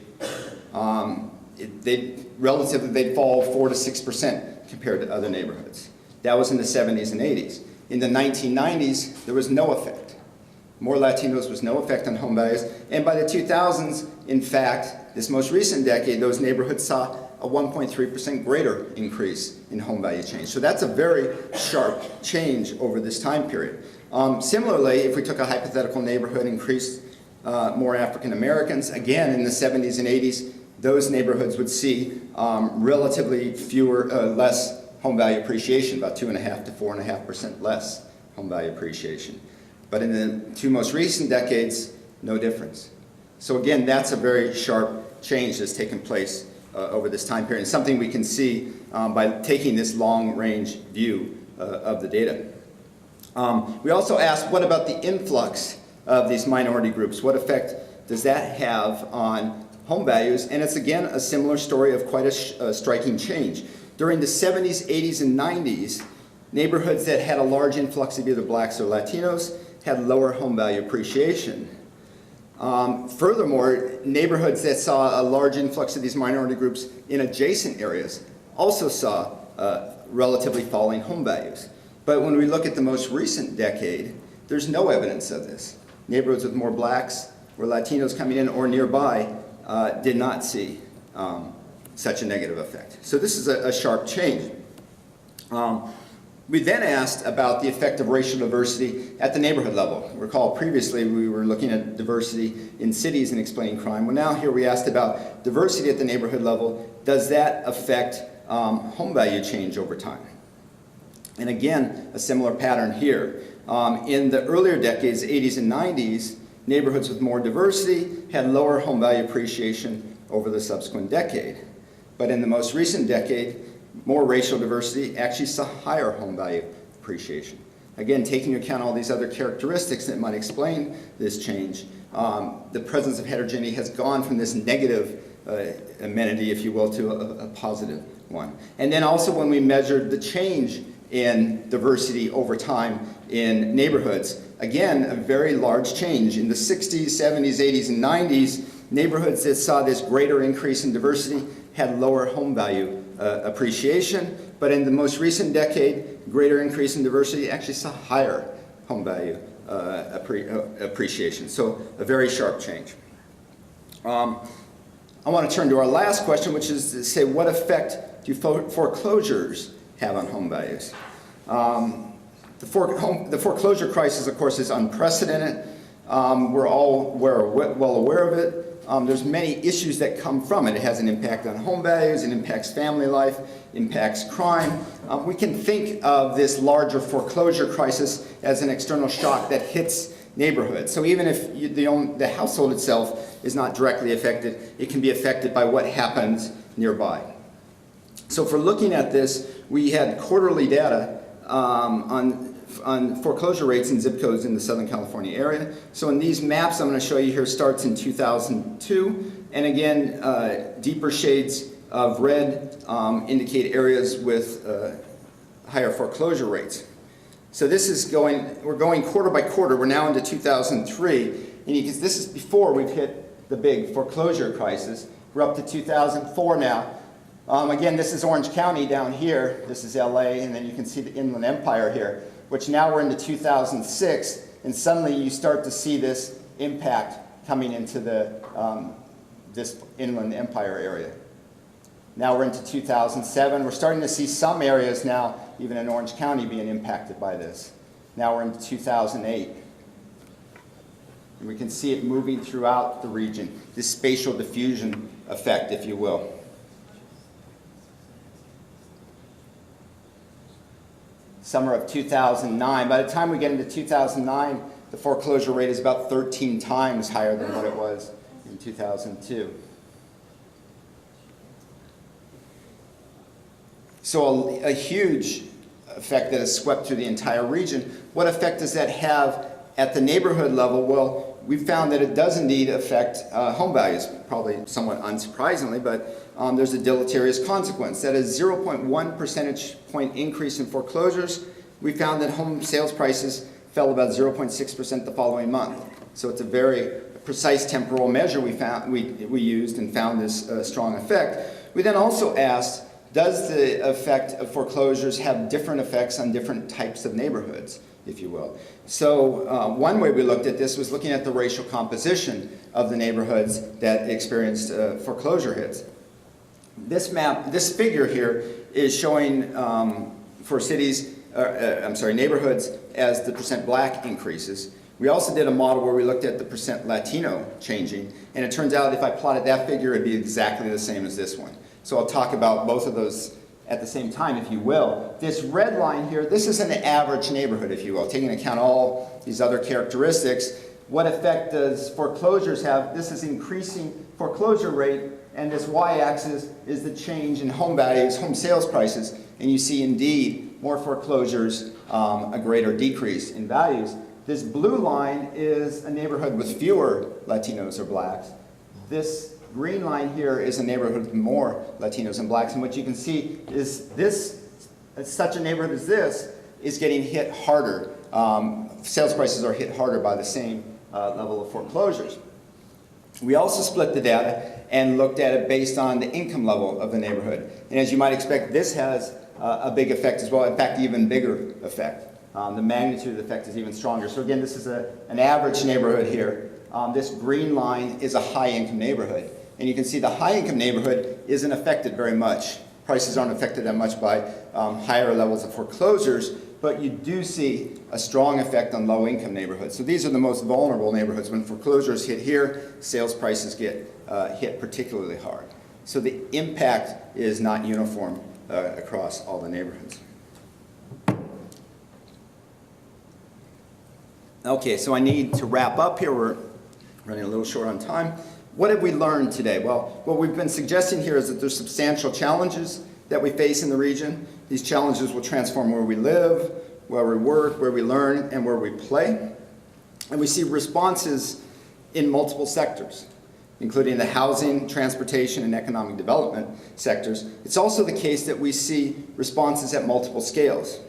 Relatively, they'd fall 4 to 6% compared to other neighborhoods. That was in the 70s and 80s. In the 1990s, there was no effect. More Latinos was no effect on home values. And by the 2000s, in fact, this most recent decade, those neighborhoods saw a 1.3% greater increase in home value change. So that's a very sharp change over this time period. Similarly, if we took a hypothetical neighborhood, increased more African Americans, again in the 70s and 80s, those neighborhoods would see relatively less home value appreciation, about 2.5 to 4.5% less home value appreciation. But in the two most recent decades, no difference. So again, that's a very sharp change that's taken place over this time period, and something we can see by taking this long-range view of the data. We also asked, what about the influx of these minority groups? What effect does that have on home values? And it's again a similar story of quite a striking change. During the 70s, 80s, and 90s, neighborhoods that had a large influx of either blacks or Latinos had lower home value appreciation. Furthermore, neighborhoods that saw a large influx of these minority groups in adjacent areas also saw relatively falling home values. But when we look at the most recent decade, there's no evidence of this. Neighborhoods with more blacks or Latinos coming in or nearby did not see such a negative effect. So this is a sharp change. We then asked about the effect of racial diversity at the neighborhood level. Recall previously we were looking at diversity in cities and explaining crime. Well, now here we asked about diversity at the neighborhood level. Does that affect home value change over time? And again, a similar pattern here. In the earlier decades, 80s and 90s, neighborhoods with more diversity had lower home value appreciation over the subsequent decade. But in the most recent decade, more racial diversity actually saw higher home value appreciation. Again, taking into account all these other characteristics that might explain this change, the presence of heterogeneity has gone from this negative amenity, if you will, to a positive one. And then also when we measured the change in diversity over time in neighborhoods, again, a very large change. In the 60s, 70s, 80s, and 90s, neighborhoods that saw this greater increase in diversity had lower home value appreciation, but in the most recent decade, greater increase in diversity actually saw higher home value appreciation. So a very sharp change. I want to turn to our last question, which is to say, what effect do foreclosures have on home values? The foreclosure crisis, of course, is unprecedented. We're well aware of it. There's many issues that come from it. It has an impact on home values, it impacts family life, impacts crime. We can think of this larger foreclosure crisis as an external shock that hits neighborhoods. So even if the household itself is not directly affected, it can be affected by what happens nearby. So for looking at this, we had quarterly data on foreclosure rates and zip codes in the Southern California area. So in these maps I'm going to show you here starts in 2002, and again deeper shades of red indicate areas with higher foreclosure rates. So this is we're going quarter by quarter. We're now into 2003, and this is before we've hit the big foreclosure crisis. We're up to 2004 now. Again, this is Orange County down here. This is LA, and then you can see the Inland Empire here, which now we're into 2006, and suddenly you start to see this impact coming into this Inland Empire area. Now we're into 2007. We're starting to see some areas now, even in Orange County, being impacted by this. Now we're into 2008. And we can see it moving throughout the region, this spatial diffusion effect, if you will. Summer of 2009. By the time we get into 2009, the foreclosure rate is about 13 times higher than what it was in 2002. So a huge effect that has swept through the entire region. What effect does that have at the neighborhood level? Well, we found that it does indeed affect home values, probably somewhat unsurprisingly, but there's a deleterious consequence. That is 0.1 percentage point increase in foreclosures. We found that home sales prices fell about 0.6% the following month. So it's a very precise temporal measure we used and found this strong effect. We then also asked, does the effect of foreclosures have different effects on different types of neighborhoods, if you will? So one way we looked at this was looking at the racial composition of the neighborhoods that experienced foreclosure hits. This figure here is showing for cities, neighborhoods as the percent black increases. We also did a model where we looked at the percent Latino changing, and it turns out if I plotted that figure, it'd be exactly the same as this one. So I'll talk about both of those at the same time, if you will. This red line here, this is an average neighborhood, if you will, taking into account all these other characteristics. What effect does foreclosures have? This is increasing foreclosure rate, and this y-axis is the change in home values, home sales prices, and you see indeed more foreclosures, a greater decrease in values. This blue line is a neighborhood with fewer Latinos or blacks. This green line here is a neighborhood with more Latinos and blacks, and what you can see is such a neighborhood as this is getting hit harder. Sales prices are hit harder by the same level of foreclosures. We also split the data and looked at it based on the income level of the neighborhood. And as you might expect, this has a big effect as well, in fact, even bigger effect. The magnitude of the effect is even stronger. So again, this is an average neighborhood here. This green line is a high-income neighborhood. And you can see the high-income neighborhood isn't affected very much. Prices aren't affected that much by higher levels of foreclosures, but you do see a strong effect on low-income neighborhoods. So these are the most vulnerable neighborhoods. When foreclosures hit here, sales prices get hit particularly hard. So the impact is not uniform across all the neighborhoods. Okay, so I need to wrap up here. We're running a little short on time. What have we learned today? Well, what we've been suggesting here is that there's substantial challenges that we face in the region. These challenges will transform where we live, where we work, where we learn, and where we play. And we see responses in multiple sectors, including the housing, transportation, and economic development sectors. It's also the case that we see responses at multiple scales.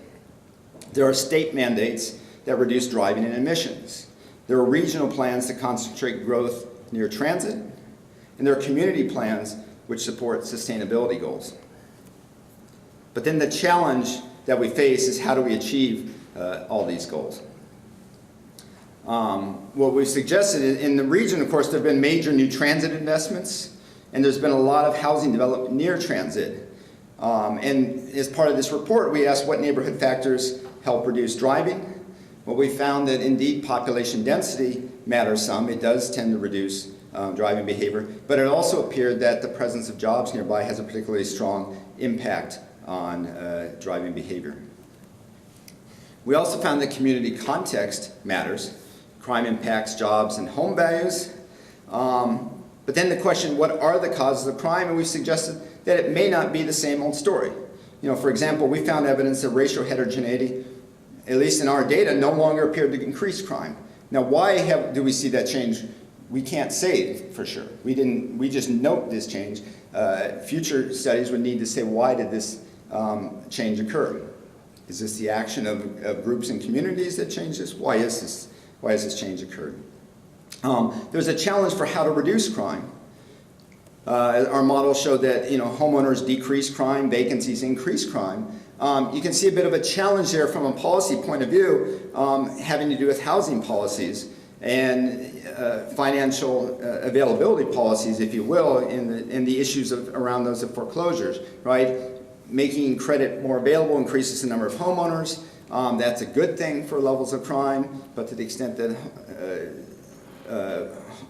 There are state mandates that reduce driving and emissions. There are regional plans to concentrate growth near transit, and there are community plans which support sustainability goals. But then the challenge that we face is how do we achieve all these goals? What we've suggested in the region, of course, there have been major new transit investments, and there's been a lot of housing development near transit. And as part of this report, we asked what neighborhood factors help reduce driving. Well, we found that indeed population density matters some. It does tend to reduce driving behavior, but it also appeared that the presence of jobs nearby has a particularly strong impact on driving behavior. We also found that community context matters. Crime impacts jobs and home values. But then the question, what are the causes of crime? And we suggested that it may not be the same old story. You know, for example, we found evidence that racial heterogeneity, at least in our data, no longer appeared to increase crime. Now, why do we see that change? We can't say for sure. We just note this change. Future studies would need to say, why did this change occur? Is this the action of groups and communities that changed this? Why has this change occurred? There's a challenge for how to reduce crime. Our model showed that homeowners decrease crime, vacancies increase crime. You can see a bit of a challenge there from a policy point of view, having to do with housing policies and financial availability policies, if you will, in the issues around those of foreclosures, right? Making credit more available increases the number of homeowners. That's a good thing for levels of crime, but to the extent that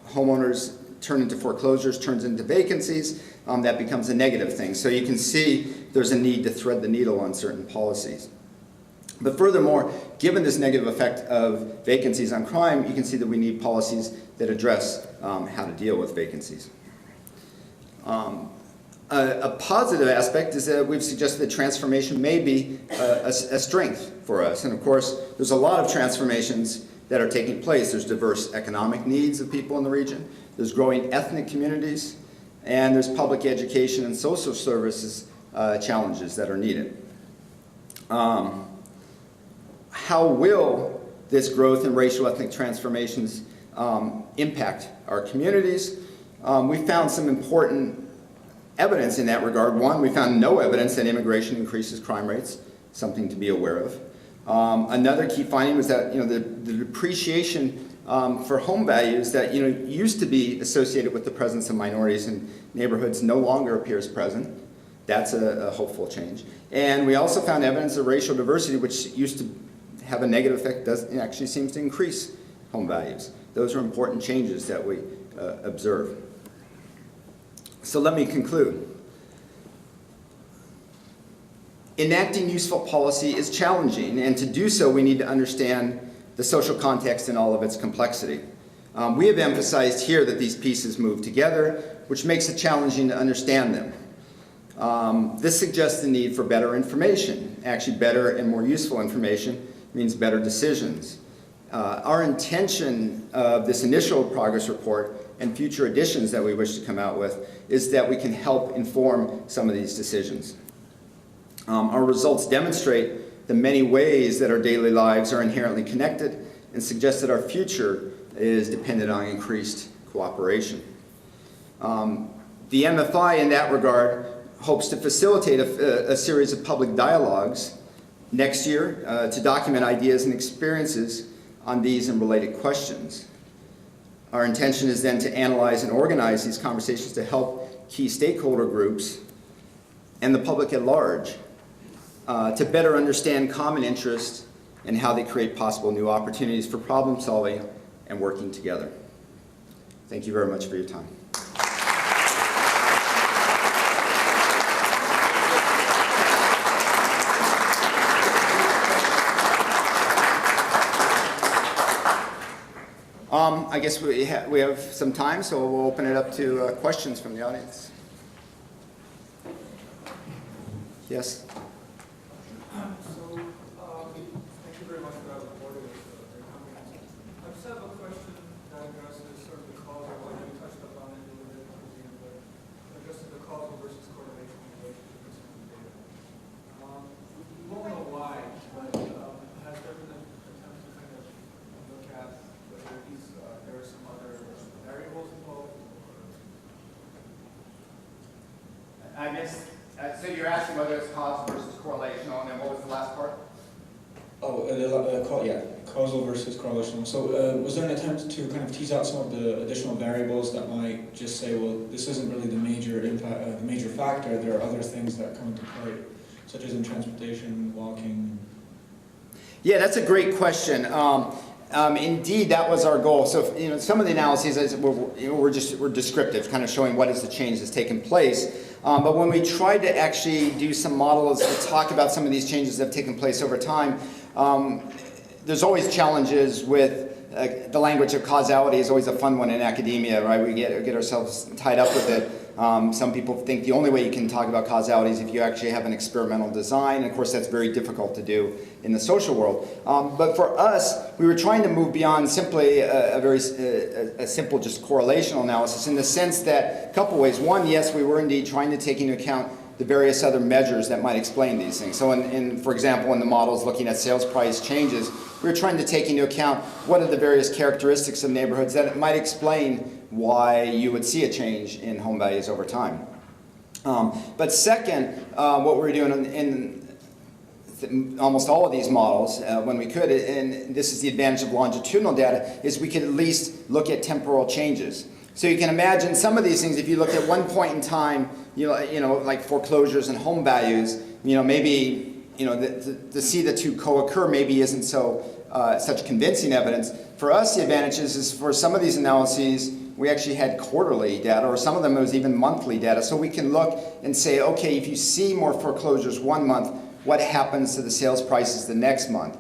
homeowners turn into foreclosures, turns into vacancies, that becomes a negative thing. So you can see there's a need to thread the needle on certain policies. But furthermore, given this negative effect of vacancies on crime, you can see that we need policies that address how to deal with vacancies. A positive aspect is that we've suggested that transformation may be a strength for us. And of course, there's a lot of transformations that are taking place. There's diverse economic needs of people in the region. There's growing ethnic communities. And there's public education and social services challenges that are needed. How will this growth in racial ethnic transformations impact our communities. We found some important evidence in that regard. One, we found no evidence that immigration increases crime rates, something to be aware of. Another key finding was that the depreciation for home values that used to be associated with the presence of minorities in neighborhoods no longer appears present. That's a hopeful change. And we also found evidence of racial diversity, which used to have a negative effect, actually seems to increase home values. Those are important changes that we observe. So let me conclude. Enacting useful policy is challenging, and to do so we need to understand the social context in all of its complexity. We have emphasized here that these pieces move together, which makes it challenging to understand them. This suggests the need for better information. Actually, better and more useful information means better decisions. Our intention of this initial progress report and future editions that we wish to come out with is that we can help inform some of these decisions. Our results demonstrate the many ways that our daily lives are inherently connected and suggest that our future is dependent on increased cooperation. The MFI in that regard hopes to facilitate a series of public dialogues next year to document ideas and experiences on these and related questions. Our intention is then to analyze and organize these conversations to help key stakeholder groups and the public at large to better understand common interests and how they create possible new opportunities for problem solving and working together. Thank you very much for your time. I guess we have some time, so we'll open it up to questions from the audience. Yes? So, thank you very much for that report. It was very comprehensive. I just have a question that addresses sort of the causal, I know you touched upon it a little bit towards the end, but addresses the causal versus correlation relationship with some of the data. We won't know why, but has there been an attempt to kind of look at whether there are some other variables involved? I missed. So you're asking whether it's causal versus correlational, and then what was the last part? Oh, causal versus correlational. So was there an attempt to kind of tease out some of the additional variables that might just say, well, this isn't really the major impact, the major factor. There are other things that come into play, such as in transportation, walking. Yeah, that's a great question. Indeed, that was our goal. So, some of the analyses were descriptive, kind of showing what is the change that's taken place. But when we tried to actually do some models to talk about some of these changes that have taken place over time, there's always challenges with the language of causality is always a fun one in academia, right? We get ourselves tied up with it. Some people think the only way you can talk about causality is if you actually have an experimental design. And of course, that's very difficult to do in the social world. But for us, we were trying to move beyond simply a simple just correlational analysis in the sense that a couple ways. One, yes, we were indeed trying to take into account the various other measures that might explain these things. So for example, in the models looking at sales price changes, we were trying to take into account what are the various characteristics of neighborhoods that might explain why you would see a change in home values over time. But second, what we're doing in almost all of these models, when we could, and this is the advantage of longitudinal data, is we could at least look at temporal changes. So you can imagine some of these things, if you look at one point in time, like foreclosures and home values, maybe, to see the two co-occur maybe isn't such convincing evidence. For us, the advantage is for some of these analyses, we actually had quarterly data, or some of them it was even monthly data. So we can look and say, okay, if you see more foreclosures one month, what happens to the sales prices the next month?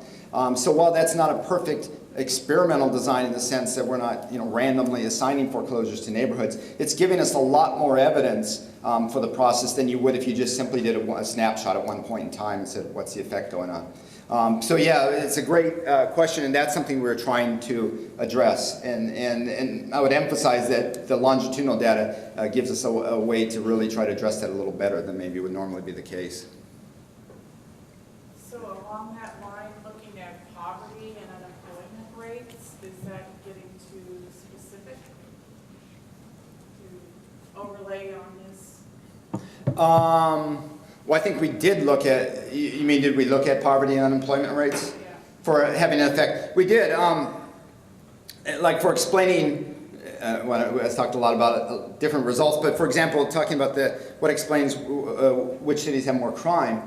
So while that's not a perfect experimental design in the sense that we're not randomly assigning foreclosures to neighborhoods, it's giving us a lot more evidence for the process than you would if you just simply did a snapshot at one point in time and said, what's the effect going on? So yeah, it's a great question, and that's something we're trying to address. And I would emphasize that the longitudinal data gives us a way to really try to address that a little better than maybe would normally be the case. So along that line, looking at poverty and unemployment, weigh on this? Well, I think we did look at, you mean, did we look at poverty and unemployment rates Yeah. for having an effect? We did. Like for explaining, I talked a lot about different results, but for example, talking about what explains which cities have more crime,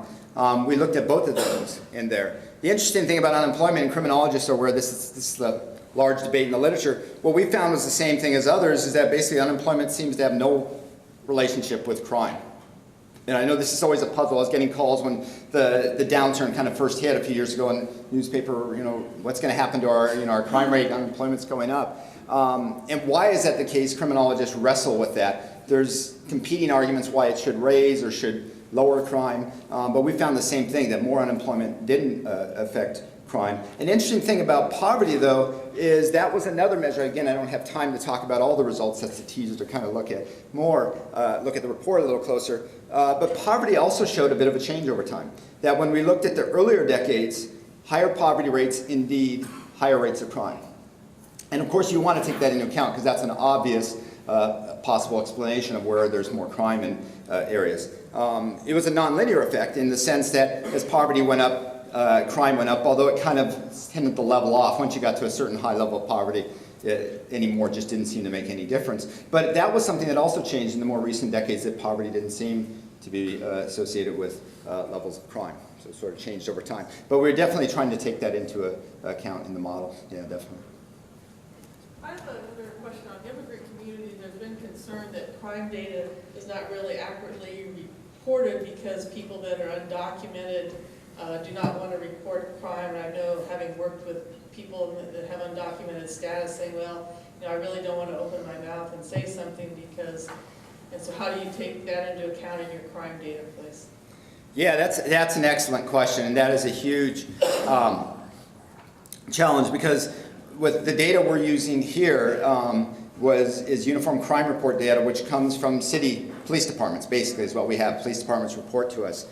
we looked at both of those in there. The interesting thing about unemployment, and criminologists are aware this is the large debate in the literature, what we found was the same thing as others, is that basically unemployment seems to have no relationship with crime. And I know this is always a puzzle. I was getting calls when the downturn kind of first hit a few years ago in newspaper, what's going to happen to our crime rate, unemployment's going up. And why is that the case? Criminologists wrestle with that. There's competing arguments why it should raise or should lower crime, but we found the same thing, that more unemployment didn't affect crime. An interesting thing about poverty, though, is that was another measure. Again, I don't have time to talk about all the results. That's the teaser to kind of look at more, look at the report a little closer. But poverty also showed a bit of a change over time. That when we looked at the earlier decades, higher poverty rates, indeed, higher rates of crime. And of course, you want to take that into account because that's an obvious possible explanation of where there's more crime in areas. It was a nonlinear effect in the sense that as poverty went up, crime went up, although it kind of tended to level off. Once you got to a certain high level of poverty, anymore just didn't seem to make any difference. But that was something that also changed in the more recent decades, that poverty didn't seem to be associated with levels of crime. So it sort of changed over time. But we're definitely trying to take that into account in the model. Yeah, definitely. I have another question on immigrant communities. There's been concern that crime data is not really accurately reported because people that are undocumented do not want to report crime. And I know, having worked with people that have undocumented status, saying, well, I really don't want to open my mouth and say something because, and so how do you take that into account in your crime data, please? Yeah, that's an excellent question, and that is a huge challenge, because with the data we're using here is uniform crime report data, which comes from city police departments, basically, is what we have. Police departments report to us.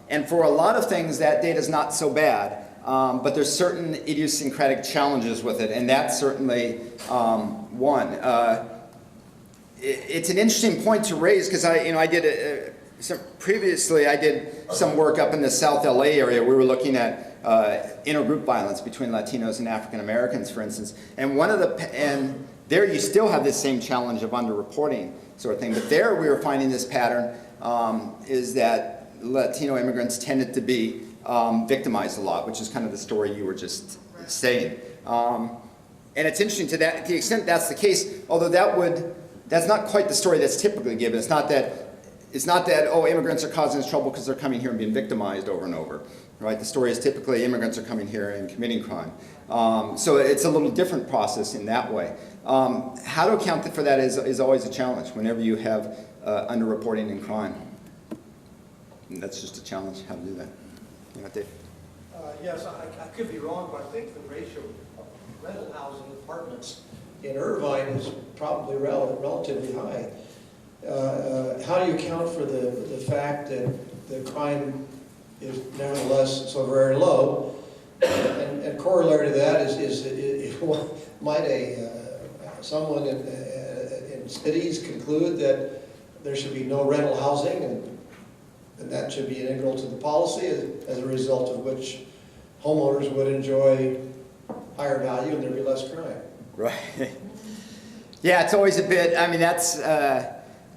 And for a lot of things, that data is not so bad, but there's certain idiosyncratic challenges with it, and that's certainly one. It's an interesting point to raise, because I did previously I did some work up in the South LA area. We were looking at intergroup violence between Latinos and African Americans, for instance, and and there you still have this same challenge of underreporting sort of thing. But there we were finding this pattern is that Latino immigrants tended to be victimized a lot, which is kind of the story you were just saying. And it's interesting to the extent that's the case, although that's not quite the story that's typically given. It's not that oh, immigrants are causing us trouble because they're coming here and being victimized over and over, right? The story is typically immigrants are coming here and committing crime. So it's a little different process in that way. How to account for that is always a challenge whenever you have underreporting in crime. And that's just a challenge, how to do that. Dave? Yes, I could be wrong, but I think the ratio of rental housing apartments in Irvine is probably relatively high. How do you account for the fact that the crime is nevertheless so very low? And corollary to that is might someone in cities conclude that there should be no rental housing, and that should be integral to the policy, as a result of which homeowners would enjoy higher value and there'd be less crime? Right. Yeah, it's always a bit,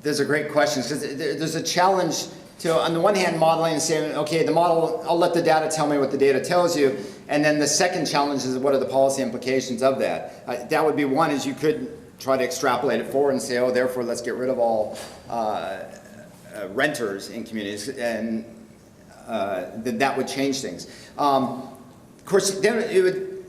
those are great questions, because there's a challenge to, on the one hand, modeling and saying, okay, the model, I'll let the data tell me what the data tells you, and then the second challenge is what are the policy implications of that? That would be one, is you could try to extrapolate it forward and say, oh, therefore let's get rid of all renters in communities, and then that would change things. Of course, then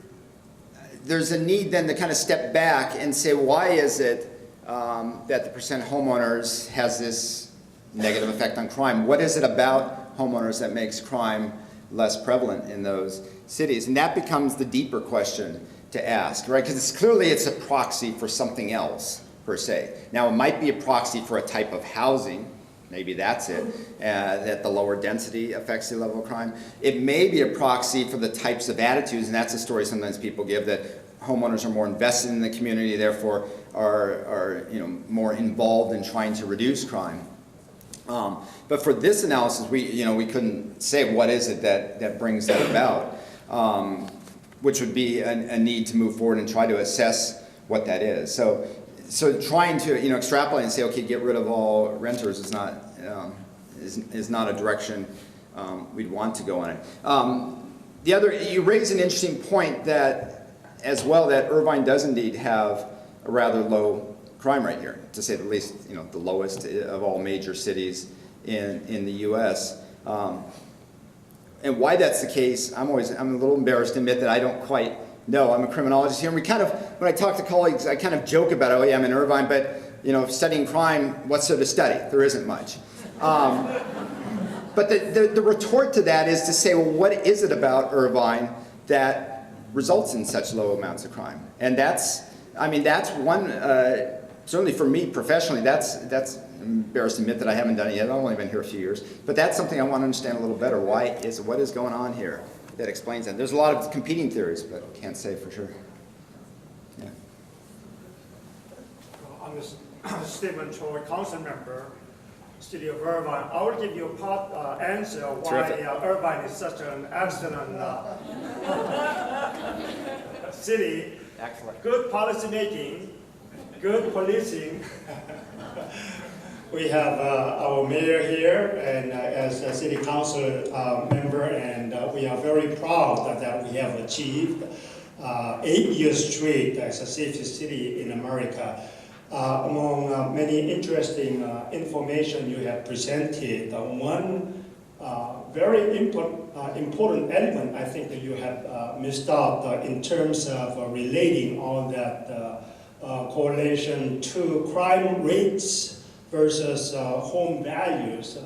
there's a need then to kind of step back and say, why is it that the percent homeowners has this negative effect on crime? What is it about homeowners that makes crime less prevalent in those cities? And that becomes the deeper question to ask, right? Because clearly it's a proxy for something else, per se. Now, it might be a proxy for a type of housing. Maybe that's it, that the lower density affects the level of crime. It may be a proxy for the types of attitudes, and that's a story sometimes people give, that homeowners are more invested in the community, therefore are more involved in trying to reduce crime. But for this analysis, we couldn't say what is it that brings that about, which would be a need to move forward and try to assess what that is. So trying to extrapolate and say, okay, get rid of all renters is not a direction we'd want to go on it. You raise an interesting point that Irvine does indeed have a rather low crime rate here, to say the least, the lowest of all major cities in the U.S. And why that's the case, I'm a little embarrassed to admit that I don't quite know. I'm a criminologist here, and when I talk to colleagues, I kind of joke about, oh yeah, I'm in Irvine, but studying crime, what's there to study? There isn't much. But the retort to that is to say, well, what is it about Irvine that results in such low amounts of crime? And that's one, certainly for me professionally, that's I'm embarrassed to admit that I haven't done it yet. I've only been here a few years. But that's something I want to understand a little better. What is going on here that explains that? There's a lot of competing theories, but can't say for sure. Yeah. I'm Stephen Choi, council member, City of Irvine. I will give you a part answer why Irvine is such an excellent city. Excellent. Good policy making, good policing. We have our mayor here, and as a city council member, and we are very proud that we have achieved 8 years straight as a safest city in America. Among many interesting information you have presented, one very important element I think that you have missed out in terms of relating all that correlation to crime rates versus home values.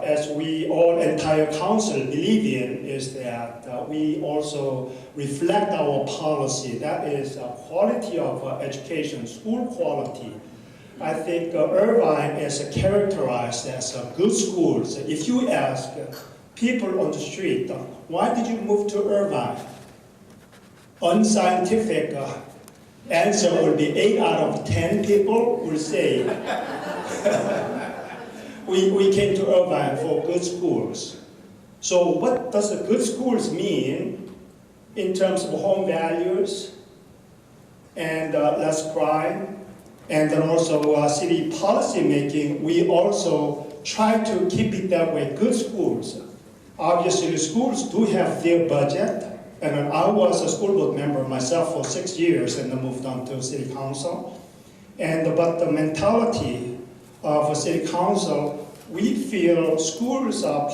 As we all entire council believe in is that we also reflect our policy, that is quality of education, school quality. I think Irvine is characterized as good schools. If you ask people on the street, why did you move to Irvine? Unscientific answer will be 8 out of 10 people will say, we came to Irvine for good schools. So what does the good schools mean in terms of home values and less crime, and then also city policy making? We also try to keep it that way, good schools. Obviously the schools do have their budget, and I was a school board member myself for 6 years and then moved on to city council. But the mentality of a city council, we feel schools are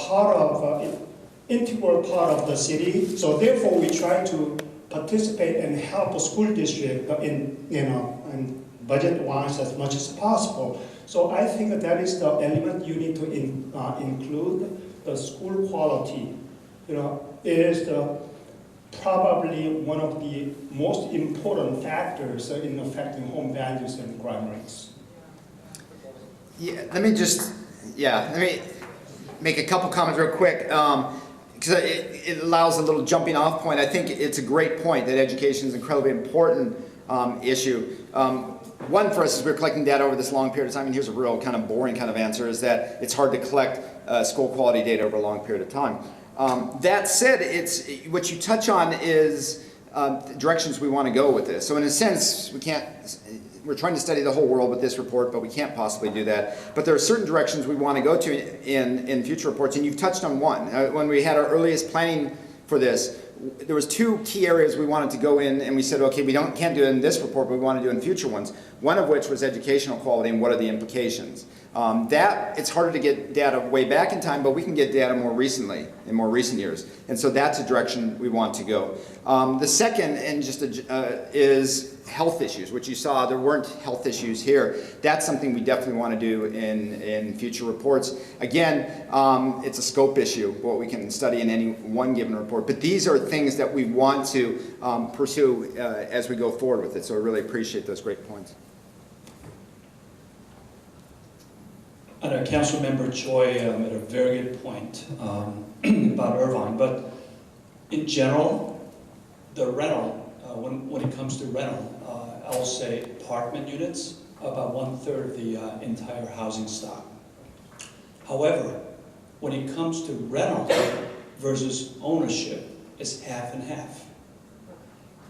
integral part of the city. So therefore, we try to participate and help a school district in budget-wise as much as possible. So I think that is the element you need to include. The school quality, is probably one of the most important factors in affecting home values and crime rates. Yeah, let me make a couple comments real quick, because it allows a little jumping off point. I think it's a great point that education is an incredibly important issue. One for us, as we're collecting data over this long period of time, and here's a real kind of boring kind of answer, is that it's hard to collect school quality data over a long period of time. That said, what you touch on is the directions we want to go with this. So in a sense, we're trying to study the whole world with this report, but we can't possibly do that. But there are certain directions we want to go to in future reports, and you've touched on one. When we had our earliest planning for this, there was 2 key areas we wanted to go in, and we said, okay, we can't do it in this report, but we want to do it in future ones. One of which was educational quality and what are the implications. It's harder to get data way back in time, but we can get data more recently, in more recent years. And so that's a direction we want to go. The second, and is health issues, which you saw, there weren't health issues here. That's something we definitely want to do in future reports. Again, it's a scope issue, what we can study in any one given report. But these are things that we want to pursue as we go forward with it. So I really appreciate those great points. Council Member Choi made a very good point about Irvine, but in general, the rental, when it comes to rental, I will say, apartment units, about 1/3 of the entire housing stock. However, when it comes to rental versus ownership, it's half and half.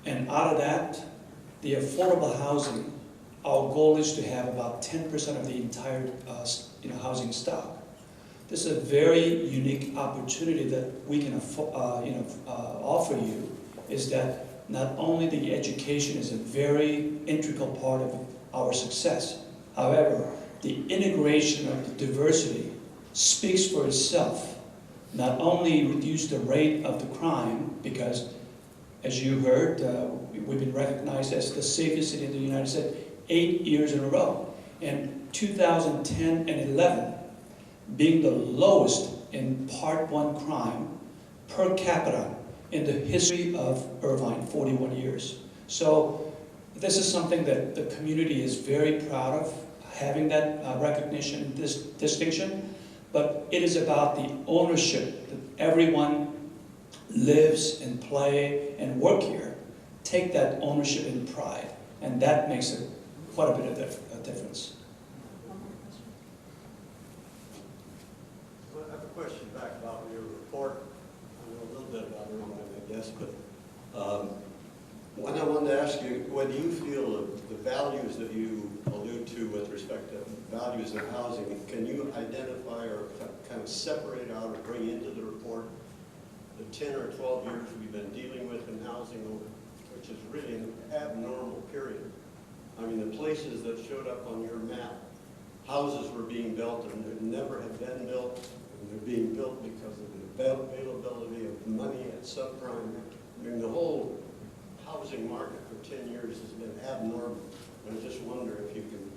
And out of that, the affordable housing, our goal is to have about 10% of the entire housing stock. This is a very unique opportunity that we can offer you, is that not only the education is a very integral part of our success, however, the integration of the diversity speaks for itself. Not only reduce the rate of the crime, because as you heard, we've been recognized as the safest city in the United States 8 years in a row. And 2010 and 11 being the lowest in Part 1 crime per capita in the history of Irvine, 41 years. So this is something that the community is very proud of, having that recognition, this distinction. But it is about the ownership that everyone lives and play and work here. Take that ownership and pride, and that makes quite a bit of a difference. Well, I have a question back about your report. I know a little bit about Irvine, I guess, but what I wanted to ask you, what do you feel the values that you allude to with respect to values in housing, can you identify or kind of separate out or bring into the report the 10 or 12 years we've been dealing with in housing, which is really an abnormal period? I mean, the places that showed up on your map, houses were being built and they never had been built, and they're being built because of the availability of money at subprime. I mean, the whole housing market for 10 years has been abnormal. I just wonder if you can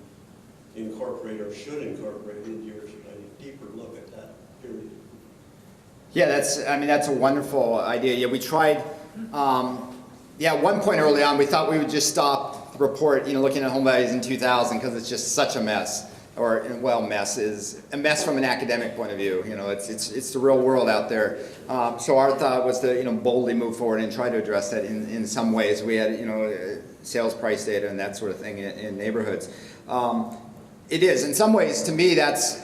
incorporate or should incorporate into yours a deeper look at that period. Yeah, that's a wonderful idea. Yeah, we tried, at one point early on, we thought we would just stop the report, looking at home values in 2000, because it's just such a mess. Mess is a mess from an academic point of view. It's the real world out there. So our thought was to, boldly move forward and try to address that in some ways. We had, sales price data and that sort of thing in neighborhoods. It is, in some ways, to me, that's,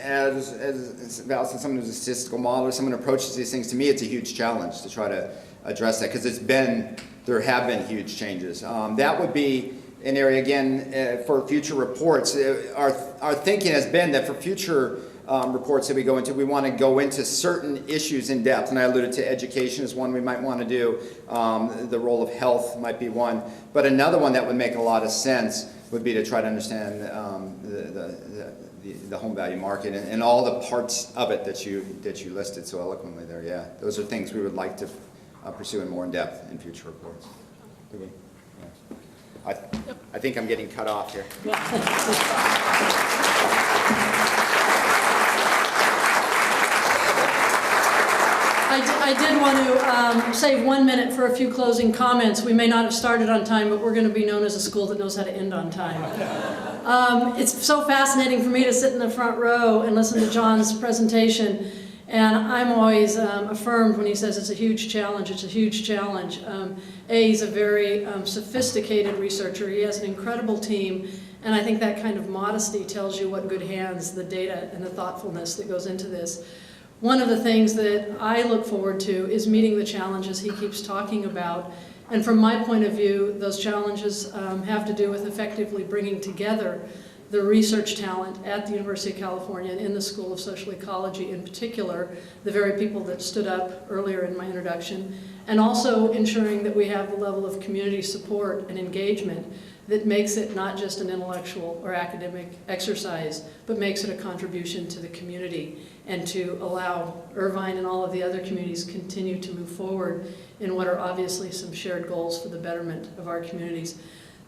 as Val said, someone who's a statistical modeler, someone who approaches these things, to me, it's a huge challenge to try to address that, because there have been huge changes. That would be an area, again, for future reports. Our thinking has been that for future reports that we go into, we want to go into certain issues in depth, and I alluded to education as one we might want to do. The role of health might be one, but another one that would make a lot of sense would be to try to understand the home value market and all the parts of it that you listed so eloquently there. Yeah, those are things we would like to pursue in more in depth in future reports. Okay. Yeah. I think I'm getting cut off here. I did want to save 1 minute for a few closing comments. We may not have started on time, but we're going to be known as a school that knows how to end on time. It's so fascinating for me to sit in the front row and listen to John's presentation. And I'm always affirmed when he says it's a huge challenge. It's a huge challenge. He's a very sophisticated researcher. He has an incredible team. And I think that kind of modesty tells you what good hands the data and the thoughtfulness that goes into this. One of the things that I look forward to is meeting the challenges he keeps talking about. And from my point of view, those challenges have to do with effectively bringing together the research talent at the University of California and in the School of Social Ecology in particular, the very people that stood up earlier in my introduction, and also ensuring that we have the level of community support and engagement that makes it not just an intellectual or academic exercise, but makes it a contribution to the community and to allow Irvine and all of the other communities continue to move forward in what are obviously some shared goals for the betterment of our communities.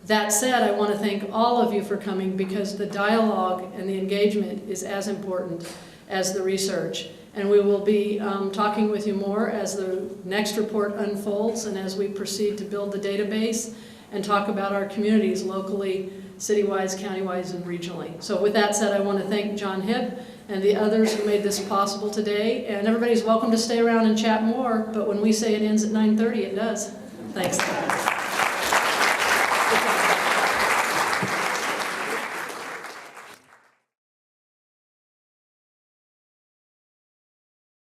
That said, I want to thank all of you for coming, because the dialogue and the engagement is as important as the research. And we will be talking with you more as the next report unfolds and as we proceed to build the database and talk about our communities locally, city-wise, county-wise, and regionally. So with that said, I want to thank John Hipp and the others who made this possible today. And everybody's welcome to stay around and chat more, but when we say it ends at 9:30, it does. Thanks.